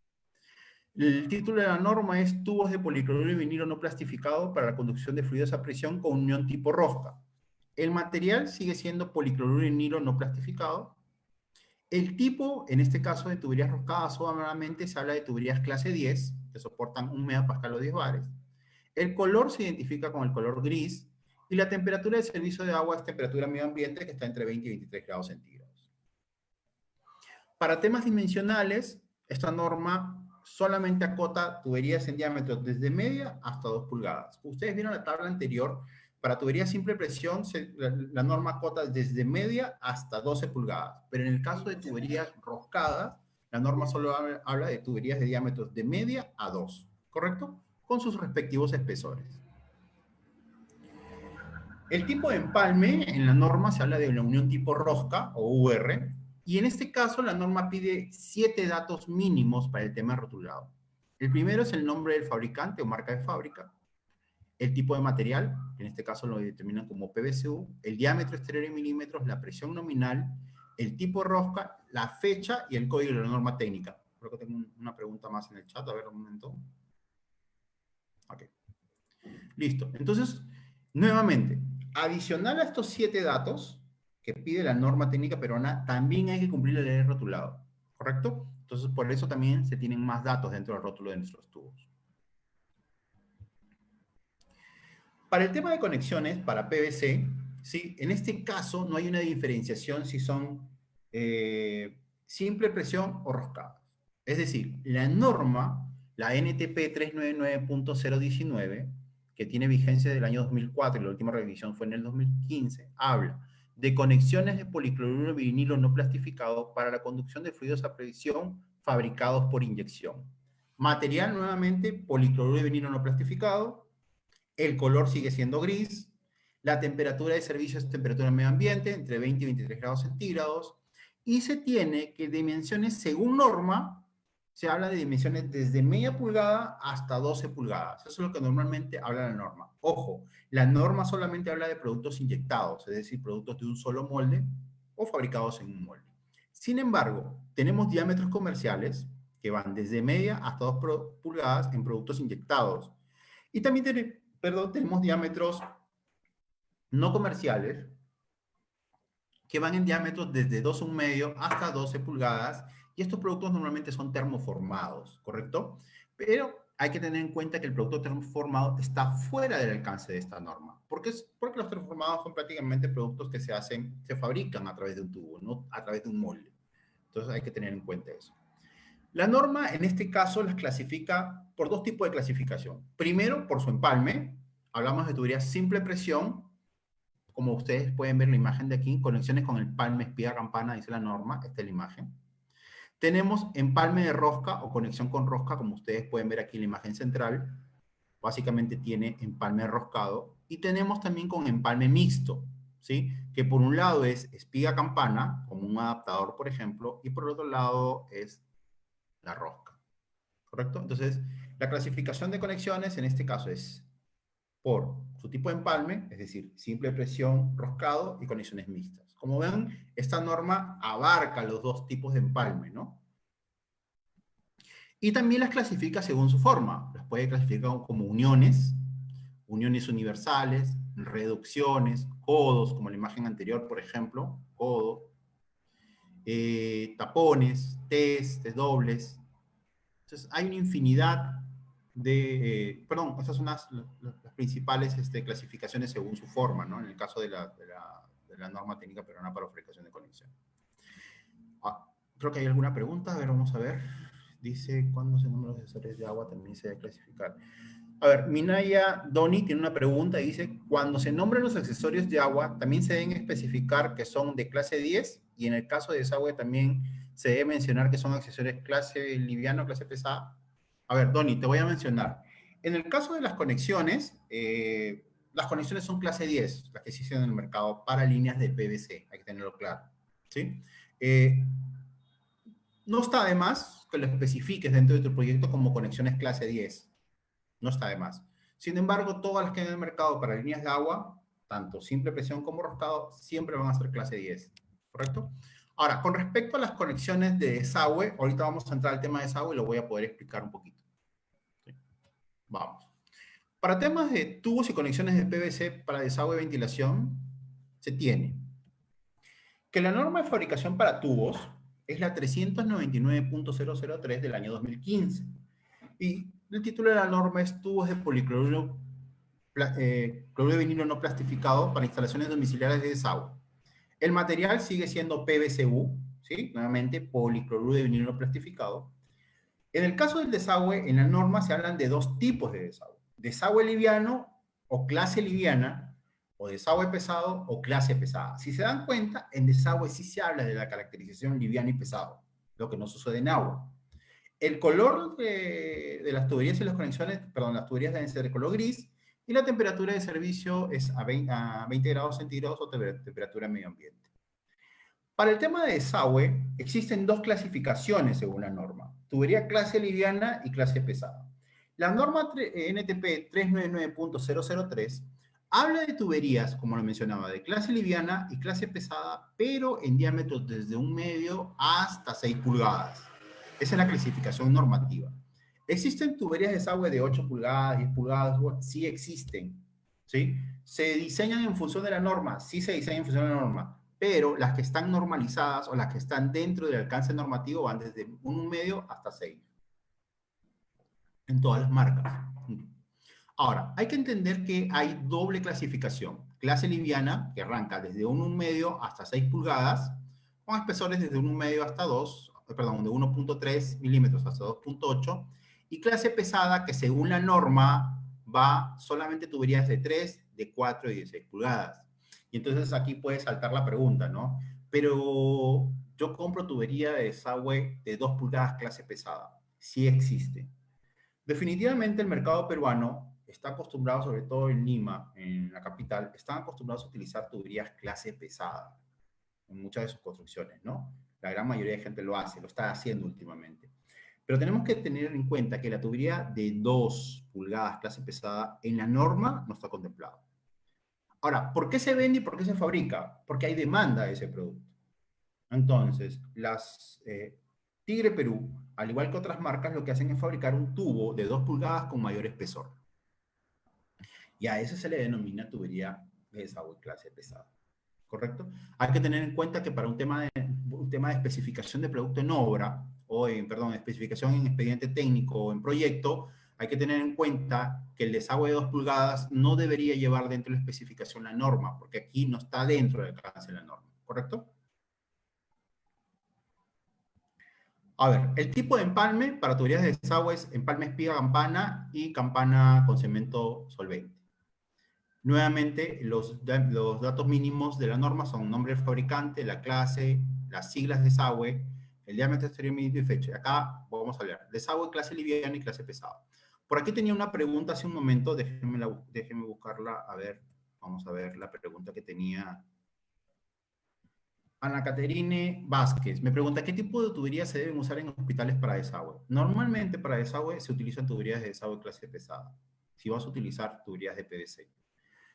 El título de la norma es tubos de policloruro y vinilo no plastificado para la conducción de fluidos a presión con unión tipo rosca. El material sigue siendo policloruro y vinilo no plastificado. El tipo, en este caso de tuberías roscadas, solamente se habla de tuberías clase 10, que soportan 1 megapascal o 10 bares. El color se identifica con el color gris y la temperatura de servicio de agua es temperatura medio ambiente que está entre 20 y 23 grados centígrados. Para temas dimensionales, esta norma solamente acota tuberías en diámetro desde media hasta 2 pulgadas. Ustedes vieron la tabla anterior. Para tuberías simple presión, la norma acota desde media hasta 12 pulgadas. Pero en el caso de tuberías roscadas, la norma solo habla de tuberías de diámetros de media a 2, ¿correcto? Con sus respectivos espesores. El tipo de empalme, en la norma se habla de la unión tipo rosca o UR, y en este caso la norma pide 7 datos mínimos para el tema rotulado. El primero es el nombre del fabricante o marca de fábrica, el tipo de material, en este caso lo determinan como PVCU, el diámetro exterior en milímetros, la presión nominal, el tipo de rosca, la fecha y el código de la norma técnica. Creo que tengo una pregunta más en el chat, a ver un momento. Ok. Listo. Entonces, nuevamente, adicional a estos 7 datos que pide la norma técnica peruana, también hay que cumplir la ley de rotulado, ¿correcto? Entonces, por eso también se tienen más datos dentro del rótulo de nuestros tubos. Para el tema de conexiones, para PVC, ¿sí? En este caso no hay una diferenciación si son simple presión o roscadas. Es decir, la norma, la NTP 399.019, que tiene vigencia del año 2004 y la última revisión fue en el 2015, habla de conexiones de policloruro vinilo no plastificado para la conducción de fluidos a presión fabricados por inyección. Material, nuevamente, policloruro de vinilo no plastificado. El color sigue siendo gris. La temperatura de servicio es temperatura medio ambiente, entre 20 y 23 grados centígrados. Y se tiene que dimensiones según norma, se habla de dimensiones desde media pulgada hasta 12 pulgadas. Eso es lo que normalmente habla la norma. Ojo, la norma solamente habla de productos inyectados, es decir, productos de un solo molde o fabricados en un molde. Sin embargo, tenemos diámetros comerciales que van desde media hasta 2 pulgadas en productos inyectados. Y también tenemos diámetros no comerciales que van en diámetros desde 2,1 hasta 12 pulgadas, y estos productos normalmente son termoformados, ¿correcto? Pero hay que tener en cuenta que el producto termoformado está fuera del alcance de esta norma. Porque los termoformados son prácticamente productos que se fabrican a través de un tubo, no a través de un molde. Entonces hay que tener en cuenta eso. La norma, en este caso, las clasifica por 2 tipos de clasificación. Primero, por su empalme. Hablamos de tuberías simple presión. Como ustedes pueden ver la imagen de aquí, conexiones con empalme, espiga, campana, dice la norma. Esta es la imagen. Tenemos empalme de rosca o conexión con rosca, como ustedes pueden ver aquí en la imagen central. Básicamente tiene empalme roscado. Y tenemos también con empalme mixto, ¿sí? Que por un lado es espiga campana, como un adaptador, por ejemplo, y por el otro lado es la rosca, ¿correcto? Entonces, la clasificación de conexiones en este caso es por su tipo de empalme, es decir, simple presión, roscado y conexiones mixtas. Como ven, esta norma abarca los 2 tipos de empalme, ¿no? Y también las clasifica según su forma. Las puede clasificar como uniones, uniones universales, reducciones, codos, como la imagen anterior, por ejemplo, codo, tapones, test dobles. Entonces, hay una infinidad de, perdón, estas son las principales clasificaciones según su forma, ¿no? En el caso de la norma técnica peruana para fabricación de conexión. Creo que hay alguna pregunta, a ver, vamos a ver. Dice, ¿cuándo se nombran los accesorios de agua también se debe clasificar? A ver, Minaya Doni tiene una pregunta y dice, cuando se nombran los accesorios de agua, también se deben especificar que son de clase 10 y en el caso de desagüe también se debe mencionar que son accesorios clase liviana o clase pesada. A ver, Doni, te voy a mencionar. En el caso de las conexiones son clase 10, las que existen en el mercado para líneas de PVC, hay que tenerlo claro, ¿sí? No está de más que lo especifiques dentro de tu proyecto como conexiones clase 10. No está de más. Sin embargo, todas las que hay en el mercado para líneas de agua, tanto simple presión como roscado, siempre van a ser clase 10, ¿correcto? Ahora, con respecto a las conexiones de desagüe, ahorita vamos a entrar al tema de desagüe y lo voy a poder explicar un poquito. ¿Sí? Vamos. Para temas de tubos y conexiones de PVC para desagüe y ventilación, se tiene que la norma de fabricación para tubos es la 399.003 del año 2015. Y el título de la norma es tubos de policloruro cloruro de vinilo no plastificado para instalaciones domiciliares de desagüe. El material sigue siendo PVCU, ¿sí? Nuevamente, policloruro de vinilo no plastificado. En el caso del desagüe, en la norma se hablan de 2 tipos de desagüe. Desagüe liviano o clase liviana, o desagüe pesado o clase pesada. Si se dan cuenta, en desagüe sí se habla de la caracterización liviano y pesado, lo que no sucede en agua. El color de las tuberías y las conexiones, perdón, las tuberías deben ser de color gris y la temperatura de servicio es a 20 grados centígrados o temperatura medio ambiente. Para el tema de desagüe, existen 2 clasificaciones según la norma. Tubería clase liviana y clase pesada. La norma NTP 399.003 habla de tuberías, como lo mencionaba, de clase liviana y clase pesada, pero en diámetros desde 1,5 hasta 6 pulgadas. Esa es la clasificación normativa. ¿Existen tuberías de desagüe de 8 pulgadas, 10 pulgadas? Bueno, sí existen, ¿sí? ¿Se diseñan en función de la norma? Sí se diseñan en función de la norma, pero las que están normalizadas o las que están dentro del alcance normativo van desde 1,5 hasta 6. En todas las marcas. Ahora, hay que entender que hay doble clasificación. Clase liviana, que arranca desde 1,5 hasta 6 pulgadas, con espesores desde 1,5 hasta 2, perdón, de 1,3 milímetros hasta 2,8, y clase pesada, que según la norma va solamente tuberías de 3, de 4 y de 6 pulgadas. Y entonces aquí puede saltar la pregunta, ¿no? Pero yo compro tubería de desagüe de 2 pulgadas clase pesada. Sí existe. Definitivamente el mercado peruano está acostumbrado, sobre todo en Lima, en la capital, están acostumbrados a utilizar tuberías clase pesada en muchas de sus construcciones, ¿no? La gran mayoría de gente lo hace, lo está haciendo últimamente. Pero tenemos que tener en cuenta que la tubería de 2 pulgadas clase pesada en la norma no está contemplada. Ahora, ¿por qué se vende y por qué se fabrica? Porque hay demanda de ese producto. Entonces, Tigre Perú, al igual que otras marcas, lo que hacen es fabricar un tubo de 2 pulgadas con mayor espesor. Y a eso se le denomina tubería de desagüe clase pesada. ¿Correcto? Hay que tener en cuenta que para un tema de especificación de producto en obra, especificación en expediente técnico o en proyecto, hay que tener en cuenta que el desagüe de 2 pulgadas no debería llevar dentro de la especificación la norma, porque aquí no está dentro del alcance de la norma, ¿correcto? A ver, el tipo de empalme para tuberías de desagüe es empalme espiga campana y campana con cemento solvente. Nuevamente, los datos mínimos de la norma son nombre del fabricante, la clase, las siglas de desagüe, el diámetro exterior mínimo y fecha. Acá vamos a hablar desagüe, clase liviana y clase pesada. Por aquí tenía una pregunta hace un momento, déjenme buscarla, a ver, vamos a ver la pregunta que tenía Ana Caterine Vázquez. Me pregunta, ¿qué tipo de tuberías se deben usar en hospitales para desagüe? Normalmente para desagüe se utilizan tuberías de desagüe clase pesada, si vas a utilizar tuberías de PVC.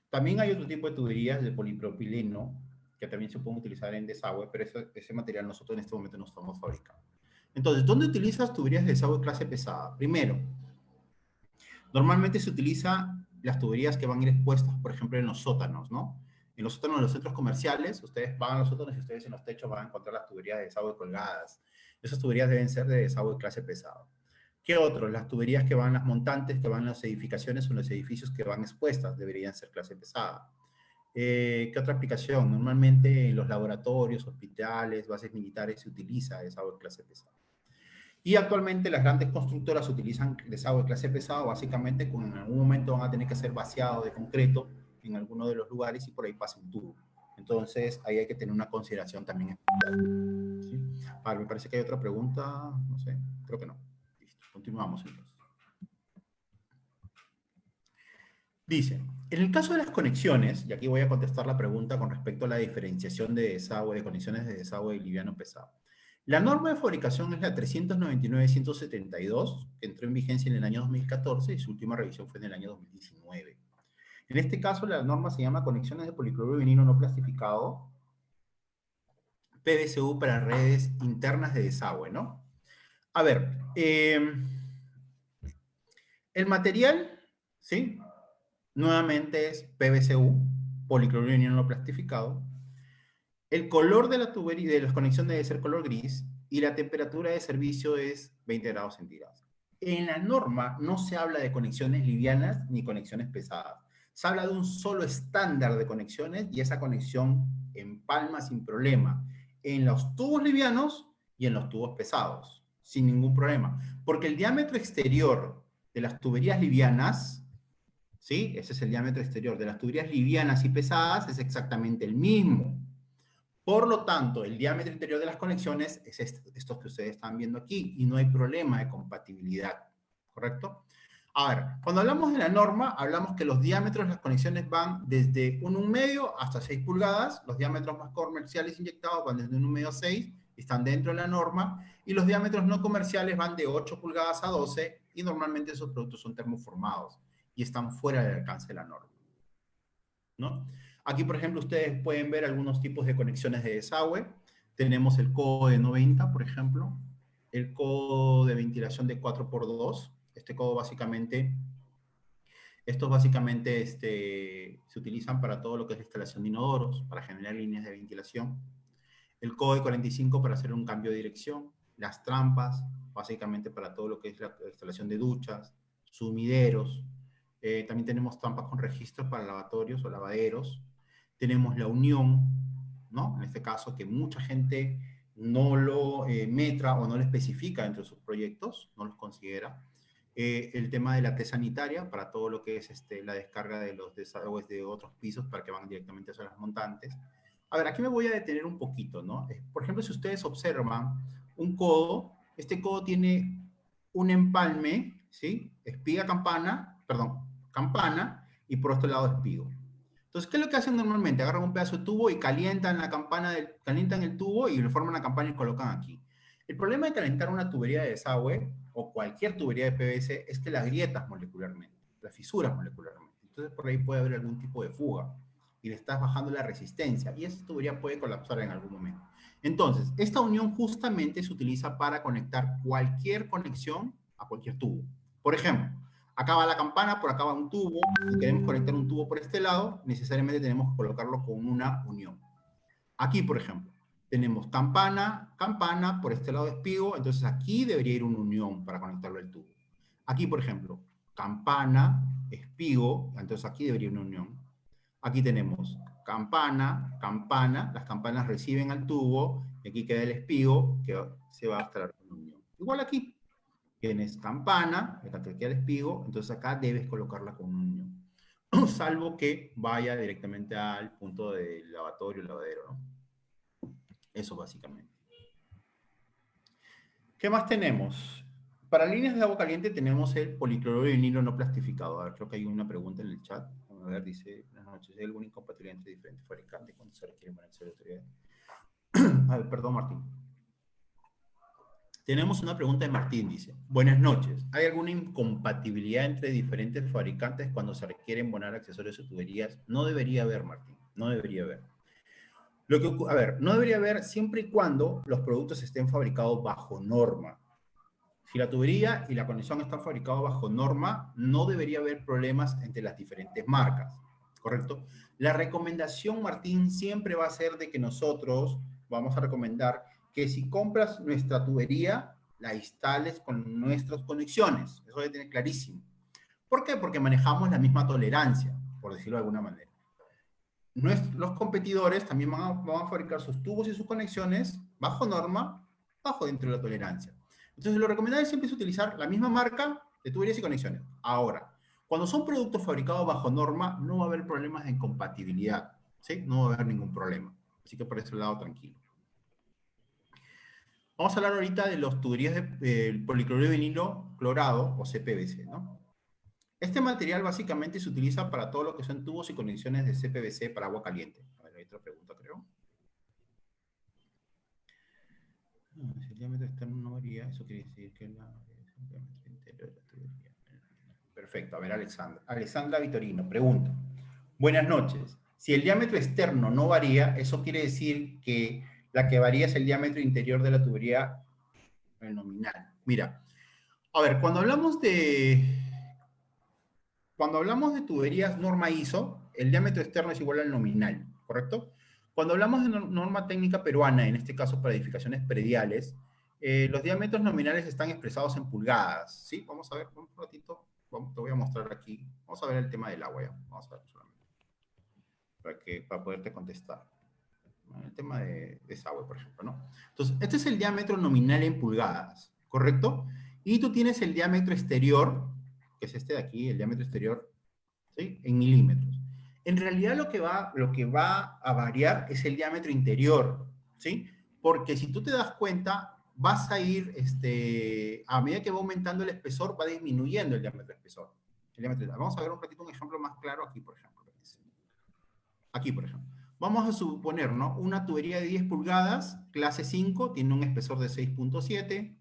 También hay otro tipo de tuberías de polipropileno que también se pueden utilizar en desagüe, pero ese material nosotros en este momento no estamos fabricando. Entonces, ¿dónde utilizas tuberías de desagüe clase pesada? Primero, normalmente se utilizan las tuberías que van a ir expuestas, por ejemplo, en los sótanos, ¿no? En los sótanos de los centros comerciales, ustedes van a los sótanos y ustedes en los techos van a encontrar las tuberías de desagüe colgadas. Esas tuberías deben ser de desagüe clase pesada. ¿Qué otros? Las tuberías que van en las montantes, que van en las edificaciones o en los edificios que van expuestas, deberían ser clase pesada. ¿Qué otra aplicación? Normalmente en los laboratorios, hospitales, bases militares se utiliza desagüe clase pesada. Y actualmente las grandes constructoras utilizan desagüe clase pesada, básicamente con en algún momento van a tener que ser vaciado de concreto en alguno de los lugares y por ahí pasa un tubo. Entonces ahí hay que tener una consideración también especial. ¿Sí? A ver, me parece que hay otra pregunta, no sé, creo que no. Listo, continuamos entonces. Dice, en el caso de las conexiones, y aquí voy a contestar la pregunta con respecto a la diferenciación de desagüe, de conexiones de desagüe liviano pesado. La norma de fabricación es la 399-172, que entró en vigencia en el año 2014 y su última revisión fue en el año 2019. En este caso, la norma se llama conexiones de policloruro de vinilo no plastificado, PVCU para redes internas de desagüe, ¿no? A ver, el material, ¿sí? Nuevamente es PVCU, policloruro de vinilo no plastificado. El color de la tubería de la conexión debe ser color gris y la temperatura de servicio es 20 grados centígrados. En la norma no se habla de conexiones livianas ni conexiones pesadas. Se habla de un solo estándar de conexiones y esa conexión empalma sin problema en los tubos livianos y en los tubos pesados, sin ningún problema. Porque el diámetro exterior de las tuberías livianas, ¿sí? Ese es el diámetro exterior de las tuberías livianas y pesadas, es exactamente el mismo. Por lo tanto, el diámetro interior de las conexiones es estos que ustedes están viendo aquí y no hay problema de compatibilidad, ¿correcto? A ver, cuando hablamos de la norma, hablamos que los diámetros de las conexiones van desde 1,5 hasta 6 pulgadas, los diámetros más comerciales inyectados van desde 1,5 a 6, están dentro de la norma, y los diámetros no comerciales van de 8 pulgadas a 12, y normalmente esos productos son termoformados y están fuera del alcance de la norma, ¿no? Aquí, por ejemplo, ustedes pueden ver algunos tipos de conexiones de desagüe. Tenemos el codo de 90, por ejemplo, el codo de ventilación de 4x2. Este codo básicamente, estos básicamente se utilizan para todo lo que es la instalación de inodoros, para generar líneas de ventilación. El codo de 45 para hacer un cambio de dirección. Las trampas, básicamente para todo lo que es la instalación de duchas, sumideros. También tenemos trampas con registros para lavatorios o lavaderos. Tenemos la unión, ¿no? En este caso, que mucha gente no lo metra o no lo especifica dentro de sus proyectos, no los considera. El tema de la T sanitaria, para todo lo que es la descarga de los desagües de otros pisos para que van directamente hacia las montantes. A ver, aquí me voy a detener un poquito, ¿no? Por ejemplo, si ustedes observan un codo, este codo tiene un empalme, ¿sí? Espiga, campana, perdón, campana, y por otro lado espigo. Entonces, ¿qué es lo que hacen normalmente? Agarran un pedazo de tubo y calientan la campana, calientan el tubo y le forman una campana y colocan aquí. El problema de calentar una tubería de desagüe o cualquier tubería de PVC es que las grietas molecularmente, las fisuras molecularmente. Entonces, por ahí puede haber algún tipo de fuga y le estás bajando la resistencia y esa tubería puede colapsar en algún momento. Entonces, esta unión justamente se utiliza para conectar cualquier conexión a cualquier tubo. Por ejemplo, acá va la campana, por acá va un tubo, y queremos conectar un tubo por este lado, necesariamente tenemos que colocarlo con una unión. Aquí, por ejemplo, tenemos campana, campana, por este lado espigo, entonces aquí debería ir una unión para conectarlo al tubo. Aquí, por ejemplo, campana, espigo, entonces aquí debería una unión. Aquí tenemos campana, campana, las campanas reciben al tubo, y aquí queda el espigo que se va a instalar con unión. Igual aquí, tienes campana, acá te queda el espigo, entonces acá debes colocarla con unión. Salvo que vaya directamente al punto del lavatorio, lavadero, ¿no? Eso básicamente. ¿Qué más tenemos? Para líneas de agua caliente tenemos el policloruro de vinilo no plastificado. A ver, creo que hay una pregunta en el chat. A ver, dice, buenas noches, ¿hay alguna incompatibilidad entre diferentes fabricantes cuando se requiere manejar la autoridad? A ver, perdón, Martín. Tenemos una pregunta de Martín, dice. Buenas noches. ¿Hay alguna incompatibilidad entre diferentes fabricantes cuando se requieren bonar accesorios o tuberías? No debería haber, Martín. No debería haber. A ver, no debería haber siempre y cuando los productos estén fabricados bajo norma. Si la tubería y la conexión están fabricados bajo norma, no debería haber problemas entre las diferentes marcas, ¿correcto? La recomendación, Martín, siempre va a ser de que nosotros vamos a recomendar que si compras nuestra tubería, la instales con nuestras conexiones. Eso debe tener clarísimo. ¿Por qué? Porque manejamos la misma tolerancia, por decirlo de alguna manera. Los competidores también van a fabricar sus tubos y sus conexiones bajo norma, bajo dentro de la tolerancia. Entonces, lo recomendable siempre es utilizar la misma marca de tuberías y conexiones. Ahora, cuando son productos fabricados bajo norma, no va a haber problemas de incompatibilidad, ¿sí? No va a haber ningún problema. Así que por ese lado, tranquilo. Vamos a hablar ahorita de las tuberías de policloruro de vinilo clorado, o CPVC, ¿no? Este material básicamente se utiliza para todo lo que son tubos y conexiones de CPVC para agua caliente. A ver, hay otra pregunta, creo. Si el diámetro externo no varía, eso quiere decir que el diámetro interior de la tubería. Perfecto. A ver, Alexandra Vitorino, pregunta. Buenas noches. Si el diámetro externo no varía, eso quiere decir que la que varía es el diámetro interior de la tubería, el nominal. Mira, a ver, cuando hablamos de tuberías norma ISO, el diámetro externo es igual al nominal, ¿correcto? Cuando hablamos de norma técnica peruana, en este caso para edificaciones prediales, los diámetros nominales están expresados en pulgadas, ¿sí? Vamos a ver un ratito, te voy a mostrar aquí. Vamos a ver el tema del agua, ya. Vamos a ver solamente, para poderte contestar. El tema de desagüe, por ejemplo, ¿no? Entonces, este es el diámetro nominal en pulgadas, ¿correcto? Y tú tienes el diámetro exterior, que es este de aquí, el diámetro exterior, ¿sí? En milímetros. En realidad lo que va a variar es el diámetro interior, ¿sí? Porque si tú te das cuenta, vas a ir, a medida que va aumentando el espesor, va disminuyendo el diámetro espesor. Vamos a ver un ratito un ejemplo más claro aquí, por ejemplo. Aquí, por ejemplo. Vamos a suponer, ¿no? Una tubería de 10 pulgadas, clase 5, tiene un espesor de 6.7.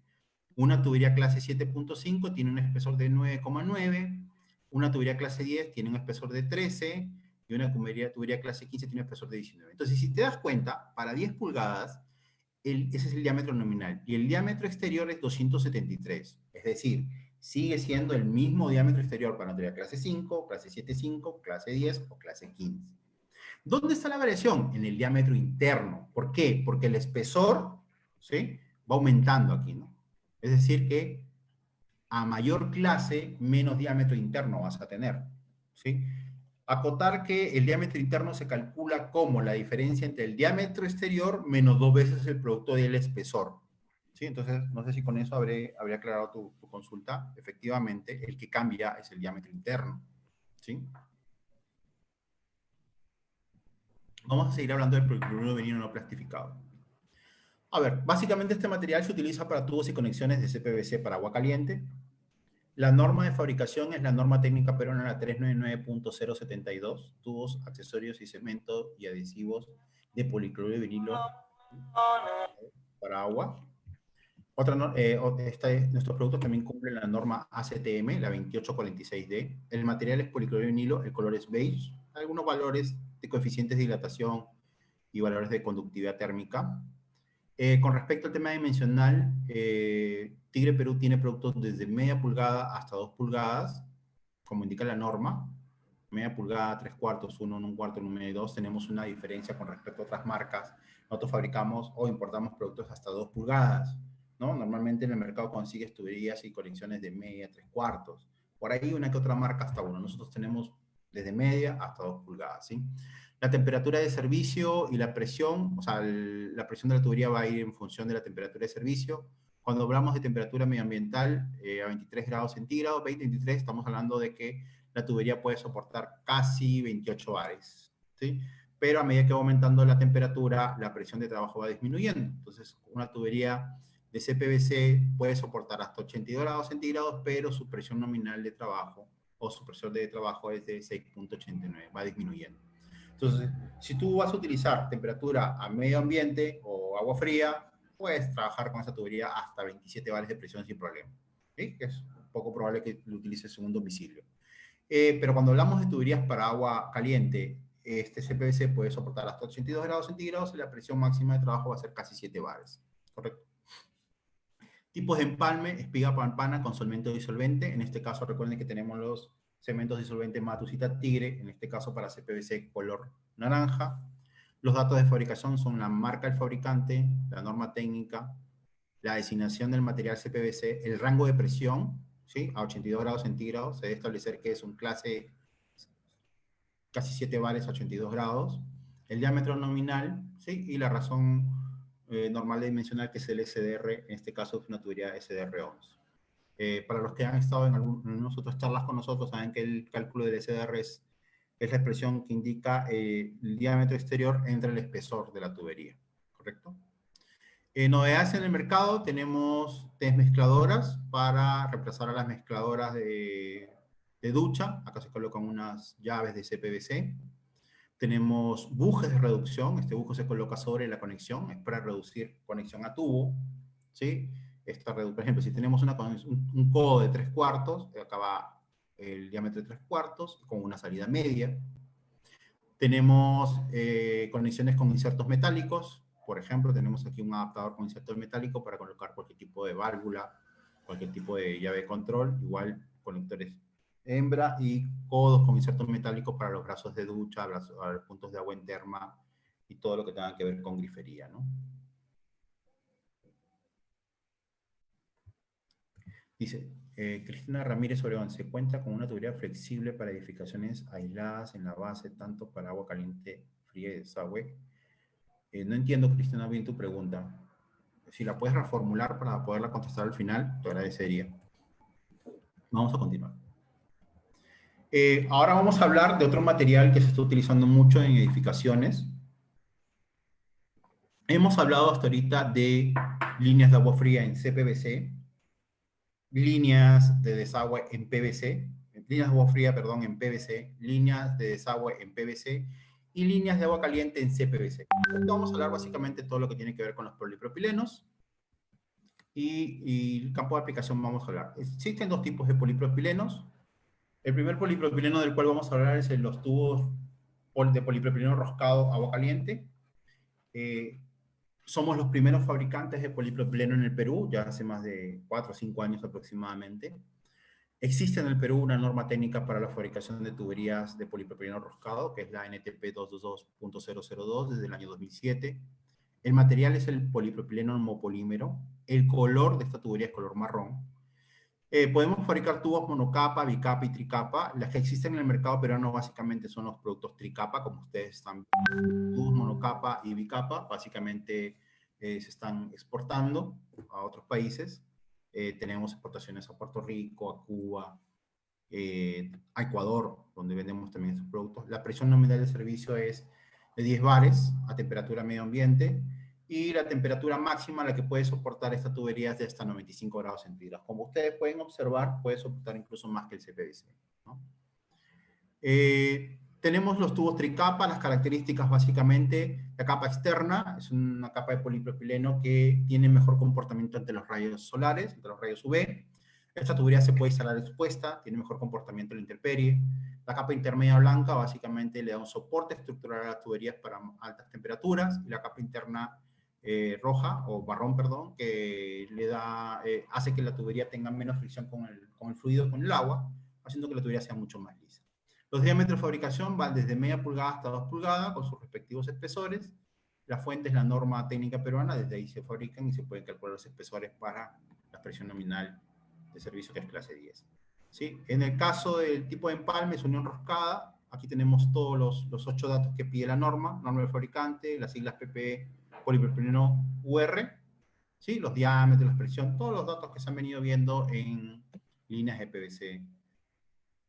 Una tubería clase 7.5 tiene un espesor de 9,9. Una tubería clase 10 tiene un espesor de 13. Y una tubería clase 15 tiene un espesor de 19. Entonces, si te das cuenta, para 10 pulgadas, ese es el diámetro nominal. Y el diámetro exterior es 273. Es decir, sigue siendo el mismo diámetro exterior para una tubería clase 5, clase 7.5, clase 10 o clase 15. ¿Dónde está la variación? En el diámetro interno. ¿Por qué? Porque el espesor, ¿sí?, va aumentando aquí, ¿no? Es decir que a mayor clase, menos diámetro interno vas a tener, ¿sí? Acotar que el diámetro interno se calcula como la diferencia entre el diámetro exterior menos 2 veces el producto del espesor, ¿sí? Entonces, no sé si con eso habría aclarado tu consulta. Efectivamente, el que cambia es el diámetro interno, ¿sí? Vamos a seguir hablando del policloruro de vinilo no plastificado. A ver, básicamente este material se utiliza para tubos y conexiones de CPVC para agua caliente. La norma de fabricación es la norma técnica peruana, la 399.072, tubos, accesorios y cemento y adhesivos de policloruro de vinilo para agua. Nuestros productos también cumplen la norma ACTM, la 2846D. El material es policloruro de vinilo, el color es beige. Algunos valores de coeficientes de dilatación y valores de conductividad térmica. Con respecto al tema dimensional, Tigre Perú tiene productos desde media pulgada hasta 2 pulgadas, como indica la norma. Media pulgada, 3/4, 1, 1/4, 1 medio y 2. Tenemos una diferencia con respecto a otras marcas. Nosotros fabricamos o importamos productos hasta 2 pulgadas, ¿no? Normalmente en el mercado consigues tuberías y conexiones de media, 3/4. Por ahí una que otra marca hasta 1. Nosotros tenemos desde media hasta 2 pulgadas, ¿sí? La temperatura de servicio y la presión, o sea, la presión de la tubería va a ir en función de la temperatura de servicio. Cuando hablamos de temperatura medioambiental, a 23 grados centígrados, 20-23, estamos hablando de que la tubería puede soportar casi 28 bares, ¿sí? Pero a medida que va aumentando la temperatura, la presión de trabajo va disminuyendo. Entonces, una tubería de CPVC puede soportar hasta 82 grados centígrados, pero su presión nominal de trabajo o su presión de trabajo es de 6.89, va disminuyendo. Entonces, si tú vas a utilizar temperatura a medio ambiente o agua fría, puedes trabajar con esa tubería hasta 27 bares de presión sin problema, ¿sí? Que es poco probable que lo utilices en un domicilio. Pero cuando hablamos de tuberías para agua caliente, este CPVC puede soportar hasta 82 grados centígrados y la presión máxima de trabajo va a ser casi 7 bares, ¿correcto? Tipos de empalme, espiga pampana con solvente o disolvente. En este caso, recuerden que tenemos los cementos disolventes Matusita Tigre, en este caso para CPVC color naranja. Los datos de fabricación son la marca del fabricante, la norma técnica, la designación del material CPVC, el rango de presión, ¿sí? A 82 grados centígrados. Se debe establecer que es un clase casi 7 bares a 82 grados. El diámetro nominal, ¿sí? Y la razón normal de dimensional, que es el SDR, en este caso es una tubería SDR11. Para los que han estado en algunas otras charlas con nosotros, saben que el cálculo del SDR es la expresión que indica el diámetro exterior entre el espesor de la tubería, ¿correcto? Novedades en el mercado, tenemos desmezcladoras para reemplazar a las mezcladoras de ducha. Acá se colocan unas llaves de CPVC. Tenemos bujes de reducción. Este buje se coloca sobre la conexión, es para reducir conexión a tubo, ¿sí? Por ejemplo, si tenemos un codo de 3/4, acá va el diámetro de 3/4 con una salida media. Tenemos conexiones con insertos metálicos. Por ejemplo, tenemos aquí un adaptador con inserto metálico para colocar cualquier tipo de válvula, cualquier tipo de llave de control, igual conectores hembra y codos con insertos metálicos para los brazos de ducha, los puntos de agua en terma y todo lo que tenga que ver con grifería, ¿no? Dice, Cristina Ramírez Obregón, se cuenta con una tubería flexible para edificaciones aisladas en la base, tanto para agua caliente, fría y desagüe. No entiendo, Cristina, bien tu pregunta. Si la puedes reformular para poderla contestar al final, te agradecería. Vamos a continuar. Ahora vamos a hablar de otro material que se está utilizando mucho en edificaciones. Hemos hablado hasta ahorita de líneas de agua fría en CPVC, líneas de desagüe en PVC, líneas de agua fría, perdón, en PVC, líneas de desagüe en PVC y líneas de agua caliente en CPVC. Entonces vamos a hablar básicamente de todo lo que tiene que ver con los polipropilenos y el campo de aplicación vamos a hablar. Existen dos tipos de polipropilenos. El primer polipropileno del cual vamos a hablar es en los tubos de polipropileno roscado agua caliente. Somos los primeros fabricantes de polipropileno en el Perú, ya hace más de 4 o 5 años aproximadamente. Existe en el Perú una norma técnica para la fabricación de tuberías de polipropileno roscado, que es la NTP 222.002 desde el año 2007. El material es el polipropileno homopolímero. El color de esta tubería es color marrón. Podemos fabricar tubos monocapa, bicapa y tricapa. Las que existen en el mercado peruano básicamente son los productos tricapa, como ustedes están viendo. Tubos monocapa y bicapa básicamente se están exportando a otros países. Tenemos exportaciones a Puerto Rico, a Cuba, a Ecuador, donde vendemos también estos productos. La presión nominal de servicio es de 10 bares a temperatura medio ambiente. y la temperatura máxima a la que puede soportar esta tubería es de hasta 95 grados centígrados. Como ustedes pueden observar, puede soportar incluso más que el CPVC, ¿no? Tenemos los tubos tricapa, las características básicamente, la capa externa es una capa de polipropileno que tiene mejor comportamiento ante los rayos solares, ante los rayos UV. Esta tubería se puede instalar expuesta, tiene mejor comportamiento en la intemperie. La capa intermedia blanca básicamente le da un soporte estructural a las tuberías para altas temperaturas, y la capa interna roja, o marrón, perdón, que le da, hace que la tubería tenga menos fricción con el fluido, con el agua, haciendo que la tubería sea mucho más lisa. Los diámetros de fabricación van desde media pulgada hasta 2 pulgadas, con sus respectivos espesores. La fuente es la norma técnica peruana, desde ahí se fabrican y se pueden calcular los espesores para la presión nominal de servicio, que es clase 10. ¿Sí? En el caso del tipo de empalme, es unión roscada. Aquí tenemos todos los 8 datos que pide la norma del fabricante, las siglas PPE, polipropileno UR, ¿sí? Los diámetros, la presión, todos los datos que se han venido viendo en líneas de PVC,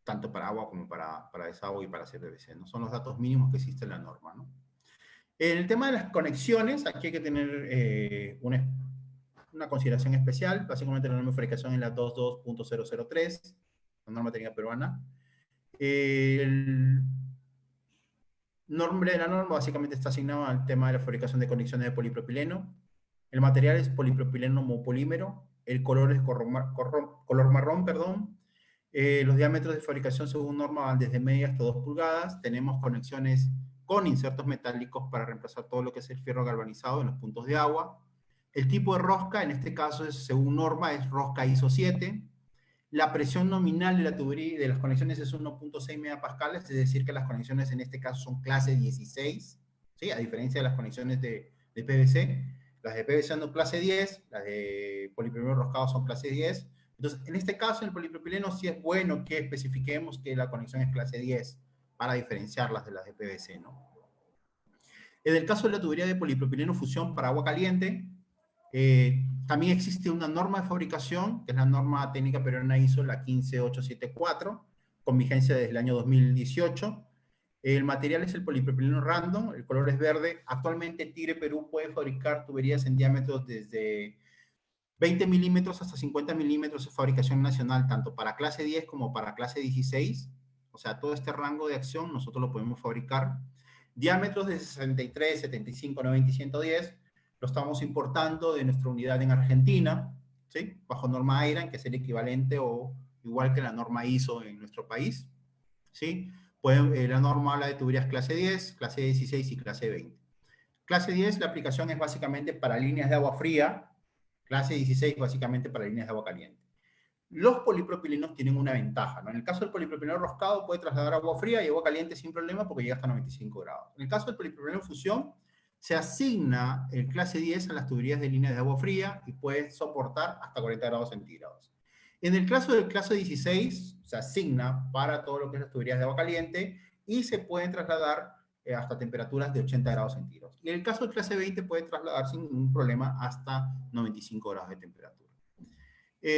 tanto para agua como para desagüe y para CPVC, ¿no? Son los datos mínimos que existe en la norma, ¿no? En el tema de las conexiones, aquí hay que tener una consideración especial. Básicamente la norma de fabricación es la 22.003, la norma técnica peruana. El nombre de la norma básicamente está asignado al tema de la fabricación de conexiones de polipropileno. El material es polipropileno homopolímero. El color es color marrón, perdón. Los diámetros de fabricación según norma van desde media hasta 2 pulgadas. Tenemos conexiones con insertos metálicos para reemplazar todo lo que es el fierro galvanizado en los puntos de agua. El tipo de rosca, en este caso, según norma, es rosca ISO 7. La presión nominal de la tubería de las conexiones es 1.6 megapascales, es decir, que las conexiones en este caso son clase 16, ¿sí? A diferencia de las conexiones de PVC. Las de PVC son clase 10, las de polipropileno roscado son clase 10. Entonces, en este caso, en el polipropileno sí es bueno que especifiquemos que la conexión es clase 10 para diferenciarlas de las de PVC, ¿no? En el caso de la tubería de polipropileno fusión para agua caliente, también existe una norma de fabricación, que es la norma técnica peruana ISO, la 15874, con vigencia desde el año 2018. El material es el polipropileno random, el color es verde. Actualmente Tigre Perú puede fabricar tuberías en diámetros desde 20 milímetros hasta 50 milímetros de fabricación nacional, tanto para clase 10 como para clase 16. O sea, todo este rango de acción nosotros lo podemos fabricar. Diámetros de 63, 75, 90 y 110 lo estamos importando de nuestra unidad en Argentina, ¿sí? Bajo norma IRAN, que es el equivalente o igual que la norma ISO en nuestro país, ¿sí? La norma habla de tuberías clase 10, clase 16 y clase 20. Clase 10, la aplicación es básicamente para líneas de agua fría. Clase 16, básicamente para líneas de agua caliente. Los polipropilenos tienen una ventaja, ¿no? En el caso del polipropileno roscado puede trasladar agua fría y agua caliente sin problema porque llega hasta 95 grados. En el caso del polipropileno fusión, se asigna el clase 10 a las tuberías de líneas de agua fría y puede soportar hasta 40 grados centígrados. En el caso del clase 16, se asigna para todo lo que es las tuberías de agua caliente y se pueden trasladar hasta temperaturas de 80 grados centígrados. Y en el caso del clase 20 puede trasladar sin ningún problema hasta 95 grados de temperatura.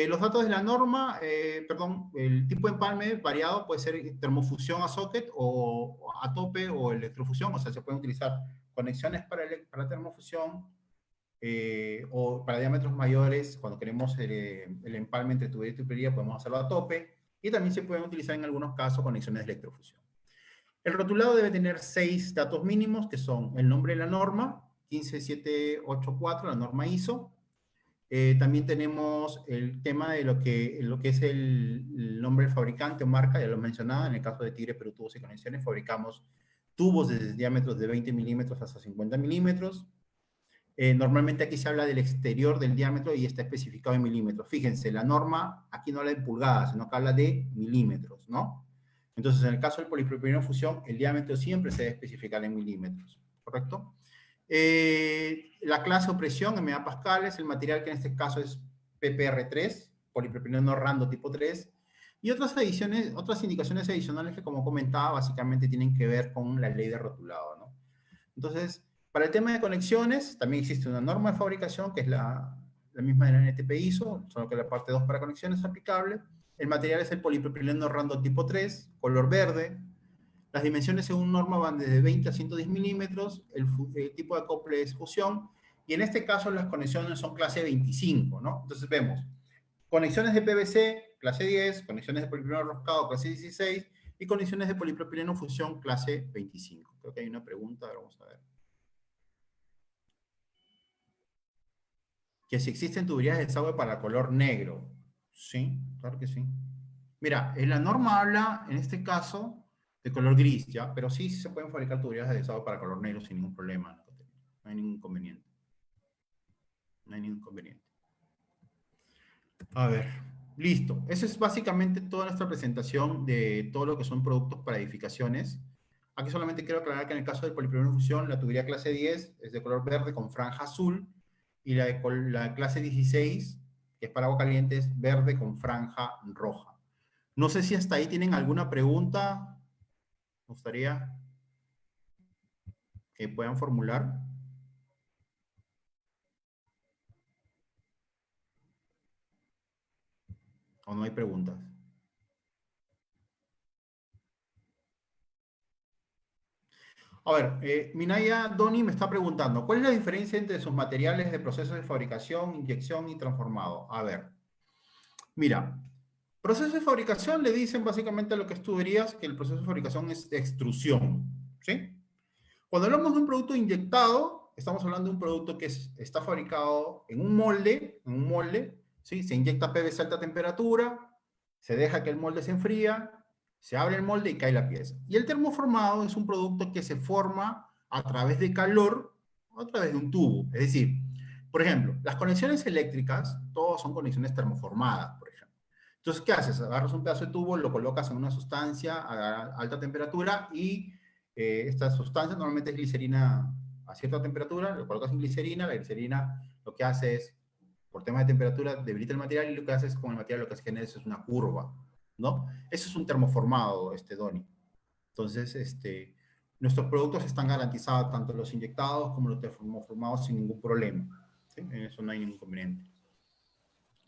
Los datos de la norma, el tipo de empalme variado puede ser termofusión a socket o a tope o electrofusión, o sea, se pueden utilizar conexiones para termofusión o para diámetros mayores, cuando queremos el empalme entre tubería y tubería, podemos hacerlo a tope, y también se pueden utilizar en algunos casos conexiones de electrofusión. El rotulado debe tener 6 datos mínimos, que son el nombre de la norma, 15784, la norma ISO. También tenemos el tema de lo que es el nombre del fabricante o marca, ya lo mencionaba. En el caso de Tigre Perú Tubos y Conexiones, fabricamos tubos desde diámetros de 20 milímetros hasta 50 milímetros. Normalmente aquí se habla del exterior del diámetro y está especificado en milímetros. Fíjense, la norma aquí no habla de pulgadas, sino que habla de milímetros, ¿no? Entonces, en el caso del polipropileno fusión, el diámetro siempre se debe especificar en milímetros, ¿correcto? La clase o presión en megapascales, el material que en este caso es PPR3, polipropileno rando tipo 3, y otras indicaciones adicionales que, como comentaba, básicamente tienen que ver con la ley de rotulado, ¿no? Entonces, para el tema de conexiones, también existe una norma de fabricación, que es la misma de la NTP ISO, solo que la parte 2 para conexiones es aplicable. El material es el polipropileno rando tipo 3, color verde. Las dimensiones según norma van desde 20 a 110 milímetros, el tipo de acople es fusión, y en este caso las conexiones son clase 25, ¿no? Entonces vemos conexiones de PVC, clase 10, conexiones de polipropileno roscado, clase 16, y conexiones de polipropileno fusión, clase 25. Creo que hay una pregunta, vamos a ver. Que si existen tuberías de desagüe para color negro. Sí, claro que sí. Mira, en la norma habla, en este caso, de color gris, ¿ya? Pero sí se pueden fabricar tuberías de desagüe para color negro sin ningún problema. No hay ningún inconveniente. No hay ningún inconveniente. A ver, listo. Esa es básicamente toda nuestra presentación de todo lo que son productos para edificaciones. Aquí solamente quiero aclarar que en el caso del polipropileno fusión, la tubería clase 10 es de color verde con franja azul, y la clase 16, que es para agua caliente, es verde con franja roja. No sé si hasta ahí tienen alguna pregunta. Me gustaría que puedan formular. ¿O no hay preguntas? A ver, Minaya Doni me está preguntando, ¿cuál es la diferencia entre sus materiales de proceso de fabricación, inyección y transformado? A ver, mira, proceso de fabricación le dicen básicamente a lo que es tuberías que el proceso de fabricación es de extrusión, ¿sí? Cuando hablamos de un producto inyectado, estamos hablando de un producto que está fabricado en un molde, ¿sí? Se inyecta PVC a alta temperatura, se deja que el molde se enfría, se abre el molde y cae la pieza. Y el termoformado es un producto que se forma a través de calor o a través de un tubo. Es decir, por ejemplo, las conexiones eléctricas, todas son conexiones termoformadas, por ejemplo. Entonces, ¿qué haces? Agarras un pedazo de tubo, lo colocas en una sustancia a alta temperatura y esta sustancia normalmente es glicerina a cierta temperatura, lo colocas en glicerina, la glicerina lo que hace es, por tema de temperatura, debilita el material y lo que hace es con el material lo que se genera es una curva, ¿no? Eso es un termoformado, Doni. Entonces, nuestros productos están garantizados, tanto los inyectados como los termoformados, sin ningún problema. ¿Sí? En eso no hay ningún inconveniente.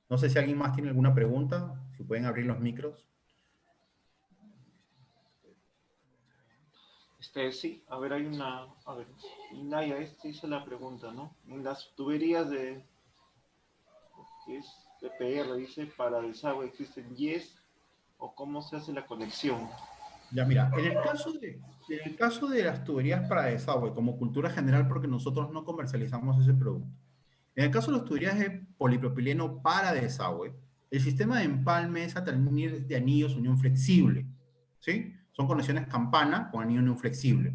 No sé si alguien más tiene alguna pregunta, si pueden abrir los micros. Sí, a ver, a ver, Naya, hizo la pregunta, ¿no? En las tuberías que es PPR, dice, para desagüe, ¿existen yes o cómo se hace la conexión? Ya, mira, en el caso de las tuberías para desagüe, como cultura general, porque nosotros no comercializamos ese producto. En el caso de las tuberías de polipropileno para desagüe, el sistema de empalme es a través de anillos unión flexible, ¿sí? Son conexiones campana con anillo unión flexible.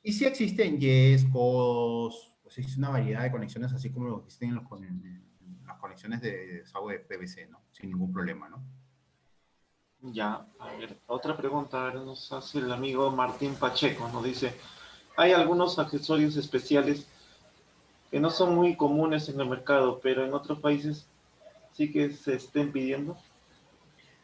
Y sí existen yes, codos, pues existe una variedad de conexiones, así como lo que existen en las conexiones de desagüe de PVC, ¿no? Sin ningún problema, ¿no? Ya, a ver, otra pregunta, a ver, nos hace el amigo Martín Pacheco, nos dice, hay algunos accesorios especiales que no son muy comunes en el mercado, pero en otros países sí que se estén pidiendo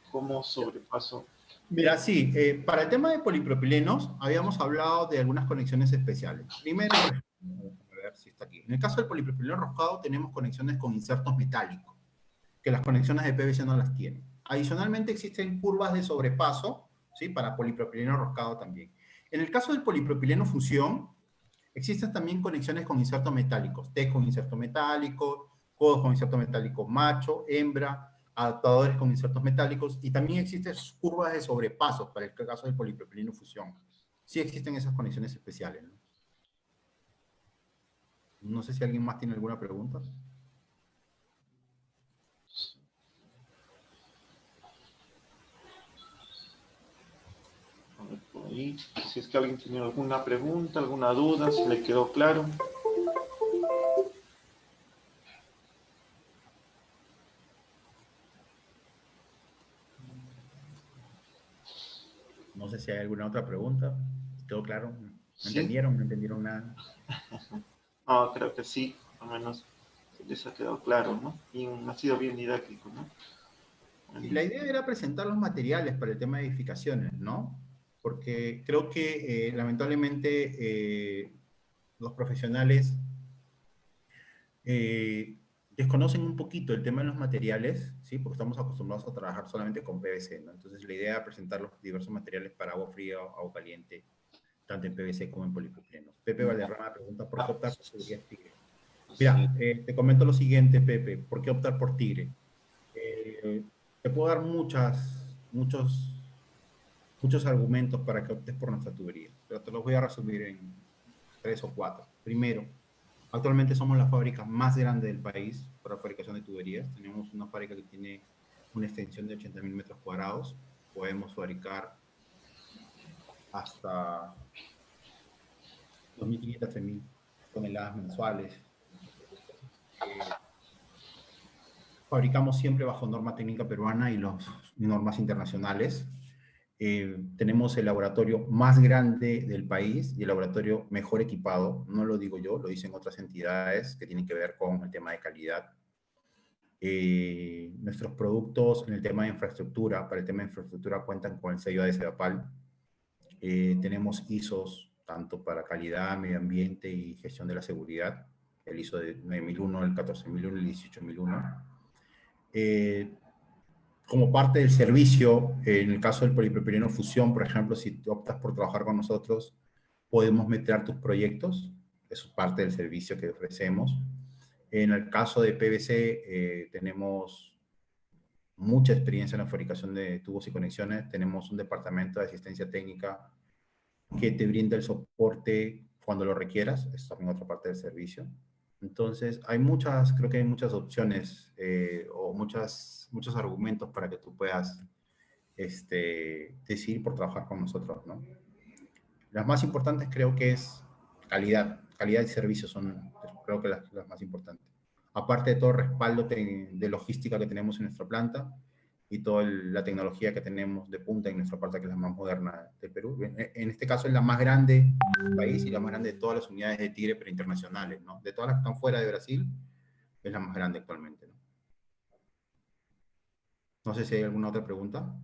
como sobrepaso. Mira, sí, para el tema de polipropilenos, habíamos hablado de algunas conexiones especiales. Primero, por ejemplo, a ver si está aquí. En el caso del polipropileno roscado, tenemos conexiones con insertos metálicos, que las conexiones de PVC no las tienen. Adicionalmente, existen curvas de sobrepaso, ¿sí? Para polipropileno roscado también. En el caso del polipropileno fusión, existen también conexiones con insertos metálicos, T con inserto metálico, codos con inserto metálico macho, hembra, adaptadores con insertos metálicos, y también existen curvas de sobrepasos para el caso del polipropileno fusión. Sí existen esas conexiones especiales, ¿no? No sé si alguien más tiene alguna pregunta. A ver, por ahí, si es que alguien tiene alguna pregunta, alguna duda, si le quedó claro. No sé si hay alguna otra pregunta. ¿Quedó claro? ¿No Sí, entendieron? ¿No entendieron nada? no, creo que sí, al menos les ha quedado claro, ¿no? Y ha sido bien didáctico, ¿no? Y la idea era presentar los materiales para el tema de edificaciones, ¿no? Porque creo que lamentablemente los profesionales desconocen un poquito el tema de los materiales, ¿sí? Porque estamos acostumbrados a trabajar solamente con PVC, ¿no? Entonces la idea era presentar los diversos materiales para agua fría o agua caliente, tanto en PVC como en polipropileno. Pepe Valderrama pregunta, ¿por qué optar por tuberías Tigre? Mira, te comento lo siguiente, Pepe. ¿Por qué optar por Tigre? Te puedo dar muchos argumentos para que optes por nuestra tubería, pero te los voy a resumir en 3 o 4. Primero, actualmente somos la fábrica más grande del país para la fabricación de tuberías. Tenemos una fábrica que tiene una extensión de 80.000 metros cuadrados. Podemos fabricar hasta 2.500, 3.000 toneladas mensuales. Fabricamos siempre bajo norma técnica peruana y las normas internacionales. Tenemos el laboratorio más grande del país y el laboratorio mejor equipado. No lo digo yo, lo dicen otras entidades que tienen que ver con el tema de calidad. Nuestros productos en el tema de infraestructura, para el tema de infraestructura cuentan con el sello de CEDAPAL. Tenemos ISOs tanto para calidad, medio ambiente y gestión de la seguridad, el ISO de 9001, el 14001 y el 18001. Como parte del servicio, en el caso del polipropileno fusión, por ejemplo, si optas por trabajar con nosotros, podemos meter tus proyectos, eso es parte del servicio que ofrecemos. En el caso de PVC, tenemos mucha experiencia en la fabricación de tubos y conexiones, tenemos un departamento de asistencia técnica que te brinda el soporte cuando lo requieras, es también otra parte del servicio. Entonces, creo que hay muchas opciones o muchos argumentos para que tú puedas decidir por trabajar con nosotros, ¿no? Las más importantes creo que es calidad y servicio son creo que las más importantes. Aparte de todo el respaldo de logística que tenemos en nuestra planta y toda la tecnología que tenemos de punta en nuestra planta, que es la más moderna de Perú. En este caso es la más grande del país y la más grande de todas las unidades de Tigre, pero internacionales, ¿no? De todas las que están fuera de Brasil, es la más grande actualmente, ¿no? No sé si hay alguna otra pregunta.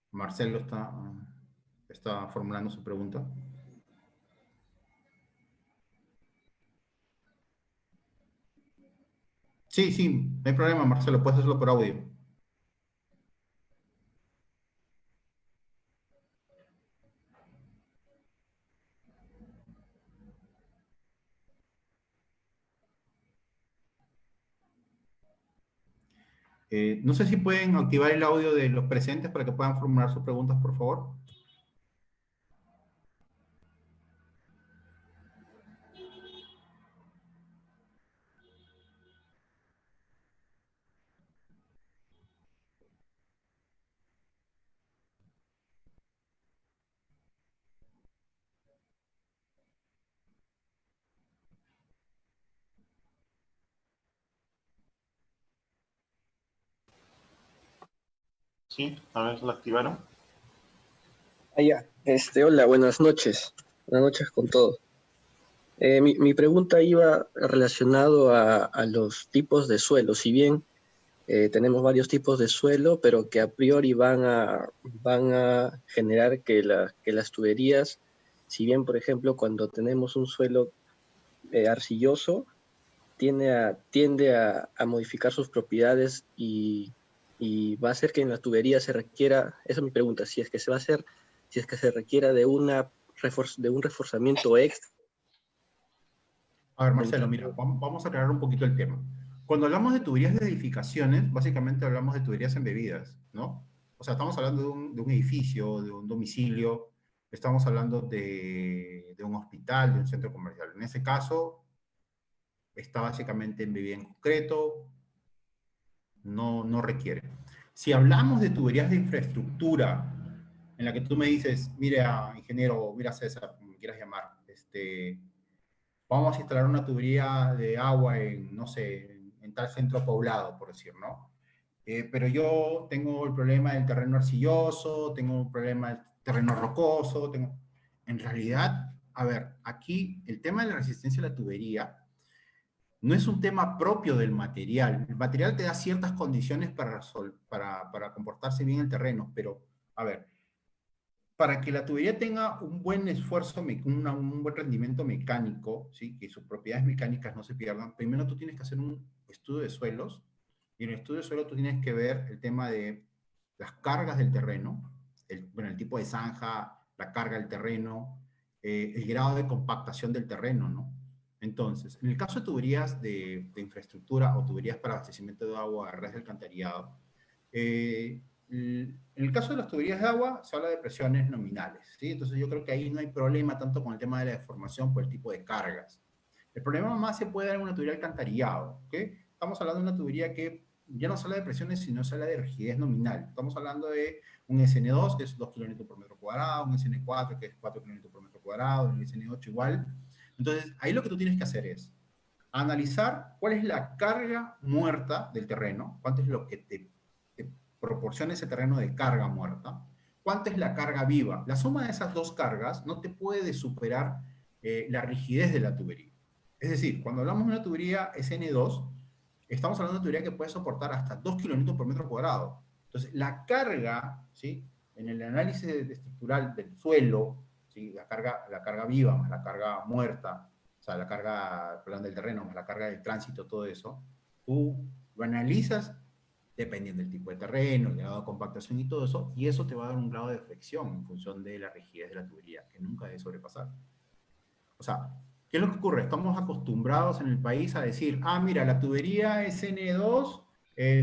Marcelo está formulando su pregunta. Sí, sí, no hay problema, Marcelo, puedes hacerlo por audio. No sé si pueden activar el audio de los presentes para que puedan formular sus preguntas, por favor. Sí, a ver, ¿la activaron? Ah, ya. Hola, buenas noches. Buenas noches con todo. Mi pregunta iba relacionado a los tipos de suelo. Si bien tenemos varios tipos de suelo, pero que a priori van a generar que las tuberías, si bien, por ejemplo, cuando tenemos un suelo arcilloso, tiende a modificar sus propiedades y va a hacer que en la tubería se requiera, esa es mi pregunta, si es que se va a hacer, si es que se requiera de un reforzamiento extra. A ver, Marcelo, mira, vamos a aclarar un poquito el tema. Cuando hablamos de tuberías de edificaciones, básicamente hablamos de tuberías embebidas, ¿no? O sea, estamos hablando de un edificio, de un domicilio, estamos hablando de un hospital, de un centro comercial. En ese caso, está básicamente embebida en concreto, no requiere. Si hablamos de tuberías de infraestructura, en la que tú me dices, mira, ingeniero, mira, César, como me quieras llamar, vamos a instalar una tubería de agua en, no sé, en tal centro poblado, por decir, ¿no? Pero yo tengo el problema del terreno arcilloso, tengo el problema del terreno rocoso, En realidad, a ver, aquí el tema de la resistencia a la tubería no es un tema propio del material. El material te da ciertas condiciones para comportarse bien el terreno, pero, a ver, para que la tubería tenga un buen esfuerzo, un buen rendimiento mecánico, ¿sí? Que sus propiedades mecánicas no se pierdan, primero tú tienes que hacer un estudio de suelos, y en el estudio de suelo tú tienes que ver el tema de las cargas del terreno, bueno, el tipo de zanja, la carga del terreno, el grado de compactación del terreno, ¿no? Entonces, en el caso de tuberías de infraestructura o tuberías para abastecimiento de agua a red de alcantarillado, en el caso de las tuberías de agua, se habla de presiones nominales, ¿sí? Entonces yo creo que ahí no hay problema tanto con el tema de la deformación por el tipo de cargas. El problema más se puede dar en una tubería de alcantarillado, ¿ok? Estamos hablando de una tubería que ya no se habla de presiones, sino se habla de rigidez nominal. Estamos hablando de un SN2, que es 2 kN por metro cuadrado, un SN4, que es 4 kN por metro cuadrado, un SN8 igual. Entonces, ahí lo que tú tienes que hacer es analizar cuál es la carga muerta del terreno, cuánto es lo que te proporciona ese terreno de carga muerta, cuánto es la carga viva. La suma de esas dos cargas no te puede superar la rigidez de la tubería. Es decir, cuando hablamos de una tubería SN2, estamos hablando de una tubería que puede soportar hasta 2 kN por metro cuadrado. Entonces, la carga, ¿sí? En el análisis estructural del suelo, ¿sí? La carga viva más la carga muerta, o sea, la carga, perdón, del terreno más la carga del tránsito, todo eso, tú lo analizas dependiendo del tipo de terreno, el grado de compactación y todo eso, y eso te va a dar un grado de flexión en función de la rigidez de la tubería, que nunca debe sobrepasar. O sea, ¿qué es lo que ocurre? Estamos acostumbrados en el país a decir, ah, mira, la tubería SN2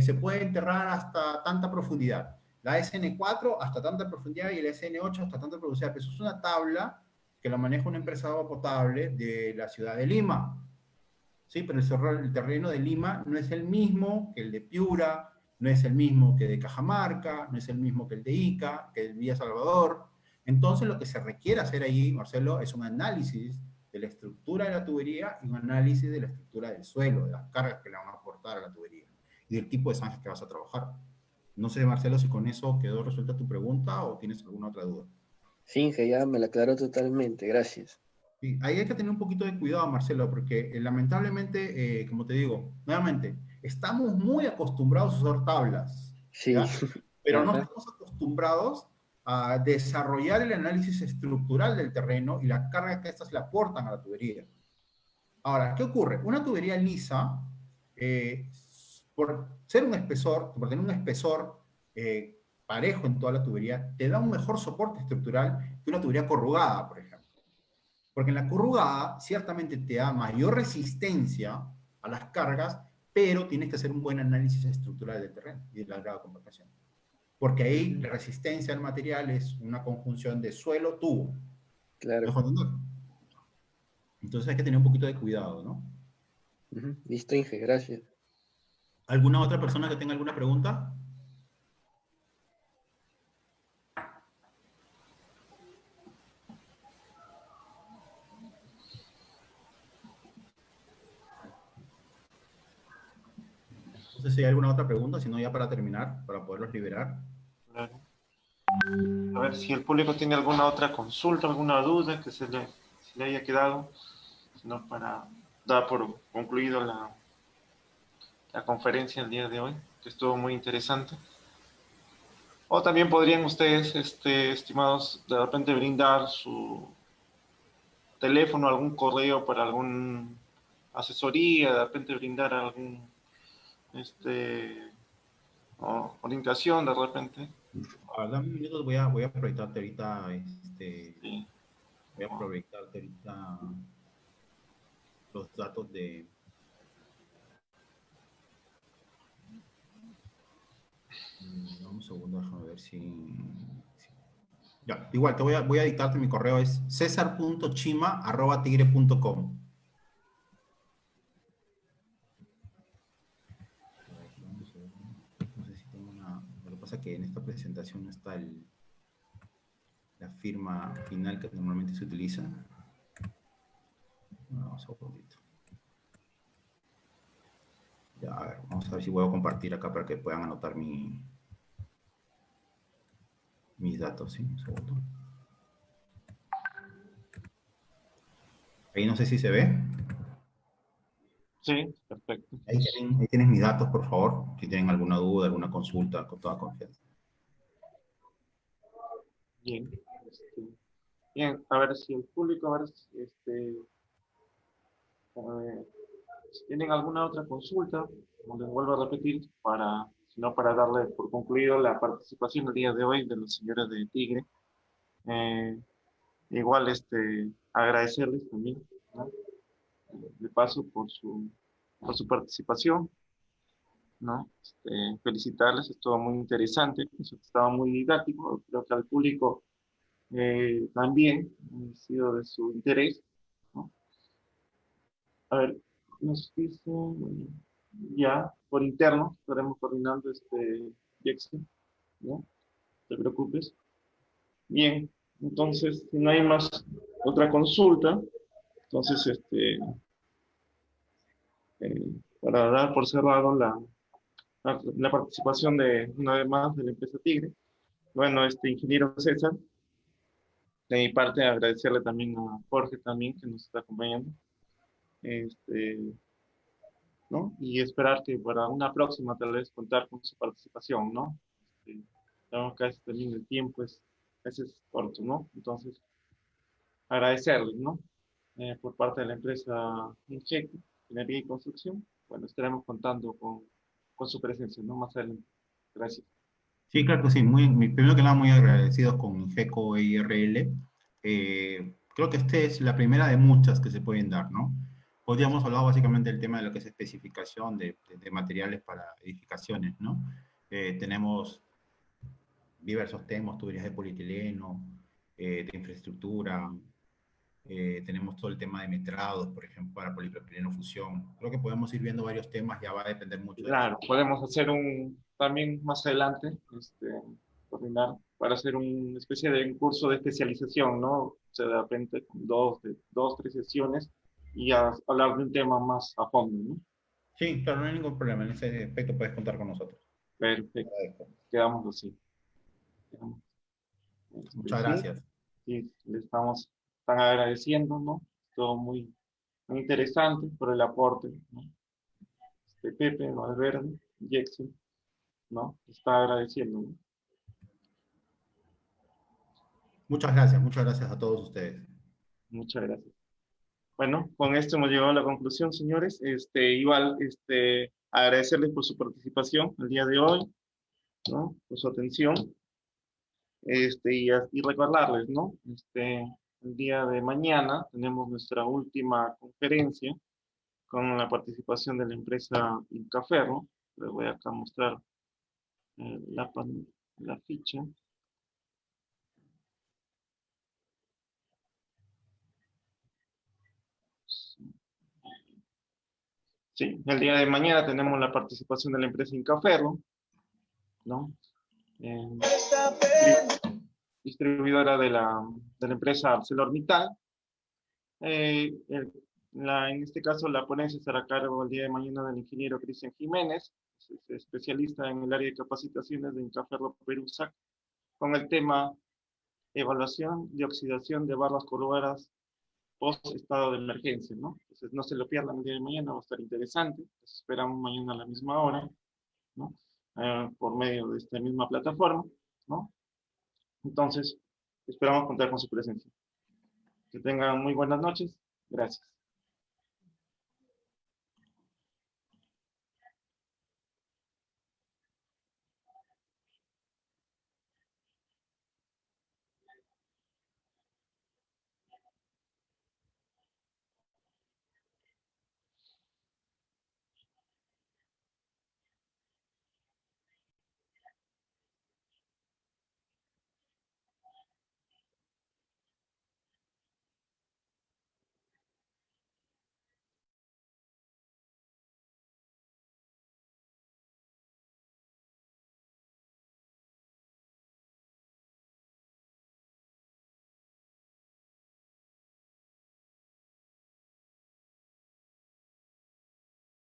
se puede enterrar hasta tanta profundidad, la SN4 hasta tanta profundidad y el SN8 hasta tanta profundidad. Pero eso es una tabla que la maneja una empresa de agua potable de la ciudad de Lima. Sí, pero el terreno de Lima no es el mismo que el de Piura, no es el mismo que de Cajamarca, no es el mismo que el de Ica, que el de Villa Salvador. Entonces lo que se requiere hacer allí, Marcelo, es un análisis de la estructura de la tubería y un análisis de la estructura del suelo, de las cargas que le van a aportar a la tubería y del tipo de zanja que vas a trabajar. No sé, Marcelo, si con eso quedó resuelta tu pregunta o tienes alguna otra duda. Sí, Inge, ya me la aclaró totalmente, gracias. Sí, ahí hay que tener un poquito de cuidado, Marcelo, porque lamentablemente, como te digo, nuevamente, estamos muy acostumbrados a usar tablas, Sí, ¿ya? Pero no ajá, estamos acostumbrados a desarrollar el análisis estructural del terreno y la carga que estas le aportan a la tubería. Ahora, ¿qué ocurre? Una tubería lisa, eh, por ser un espesor, por tener un espesor parejo en toda la tubería, te da un mejor soporte estructural que una tubería corrugada, por ejemplo. Porque en la corrugada ciertamente te da mayor resistencia a las cargas, pero tienes que hacer un buen análisis estructural del terreno y del grado de compactación. Porque ahí la resistencia al material es una conjunción de suelo-tubo. ¿Me claro. dejo entender? Entonces hay que tener un poquito de cuidado, ¿no? Ujú. Listo, Inge, gracias. ¿Alguna otra persona que tenga alguna pregunta? No sé si hay alguna otra pregunta, si no ya para terminar, para poderlos liberar. Claro. A ver si el público tiene alguna otra consulta, alguna duda que se le haya quedado, sino para dar por concluido la conferencia el día de hoy, que estuvo muy interesante. O también podrían ustedes, estimados, de repente brindar su teléfono, algún correo para alguna asesoría, de repente brindar algún orientación de repente. A ver, dame un minuto, voy a proyectarte ahorita, Sí. voy a proyectarte ahorita los datos de... Dame un segundo, déjame ver si... Ya, igual, voy a dictarte mi correo, es cesar.chima@tigre.com. No sé si tengo una... Lo que pasa es que en esta presentación no está la firma final que normalmente se utiliza. Vamos a un segundito. Ya, a ver, vamos a ver si puedo compartir acá para que puedan anotar mis datos, ¿sí? Un segundo. Ahí no sé si se ve. Sí, perfecto. Ahí tienes mis datos, por favor. Si tienen alguna duda, alguna consulta, con toda confianza. Bien. Bien, a ver si el público, a ver, si tienen alguna otra consulta, como les vuelvo a repetir, sino para darle por concluido la participación el día de hoy de los señores de Tigre. Igual, agradecerles también, ¿no? De paso por su participación, ¿no? Felicitarles, estuvo muy interesante, estaba muy didáctico, creo que al público también ha sido de su interés, ¿no? A ver, nos dice, bueno, ya, por interno, estaremos coordinando Jackson, ¿no? No te preocupes. Bien, entonces, si no hay más otra consulta, entonces, para dar por cerrado la participación de una vez más de la empresa Tigre. Bueno, ingeniero César, de mi parte agradecerle también a Jorge también que nos está acompañando, este, ¿no? Y esperar que para una próxima tal vez contar con su participación, ¿no? Sabemos que a veces también el tiempo es corto, ¿no? Entonces, agradecerles, ¿no? Por parte de la empresa Ingeco, Ingeniería y Construcción. Bueno, estaremos contando con su presencia, ¿no? Más adelante. Gracias. Sí, claro que sí. Primero que nada, muy agradecidos con Ingeco e IRL. Creo que esta es la primera de muchas que se pueden dar, ¿no? Hoy día hemos hablado básicamente del tema de lo que es especificación de materiales para edificaciones, ¿no? Tenemos diversos temas, tuberías de polietileno, de infraestructura, tenemos todo el tema de metrados, por ejemplo, para polipropileno fusión. Creo que podemos ir viendo varios temas, ya va a depender mucho de la... Claro, podemos hacer también más adelante, coordinar para hacer una especie de un curso de especialización, ¿no? O sea, de repente con dos, tres sesiones y hablar de un tema más a fondo, ¿no? Sí, claro, no hay ningún problema. En ese aspecto puedes contar con nosotros. Perfecto, quedamos así. Quedamos, Muchas sí, gracias. y le estamos tan agradeciendo, ¿no? Todo muy interesante por el aporte, ¿no? Pepe, Valverde, Jackson, ¿no? Está agradeciendo, ¿no? Muchas gracias a todos ustedes. Muchas gracias. Bueno, con esto hemos llegado a la conclusión, señores. Igual, agradecerles por su participación el día de hoy, ¿no? Por su atención. Y recordarles, ¿no? El día de mañana tenemos nuestra última conferencia con la participación de la empresa Incaferro. Les voy acá a mostrar la ficha. Sí, el día de mañana tenemos la participación de la empresa Incaferro, ¿no? Distribuidora de la empresa ArcelorMittal. En este caso, la ponencia estará a cargo el día de mañana del ingeniero Cristian Jiménez, especialista en el área de capacitaciones de Incaferro Perú SAC, con el tema evaluación de oxidación de barras corrugadas post estado de emergencia, ¿no? Entonces, no se lo pierdan el día de mañana, va a estar interesante. Los esperamos mañana a la misma hora, ¿no? Por medio de esta misma plataforma, ¿no? Entonces, esperamos contar con su presencia. Que tengan muy buenas noches. Gracias.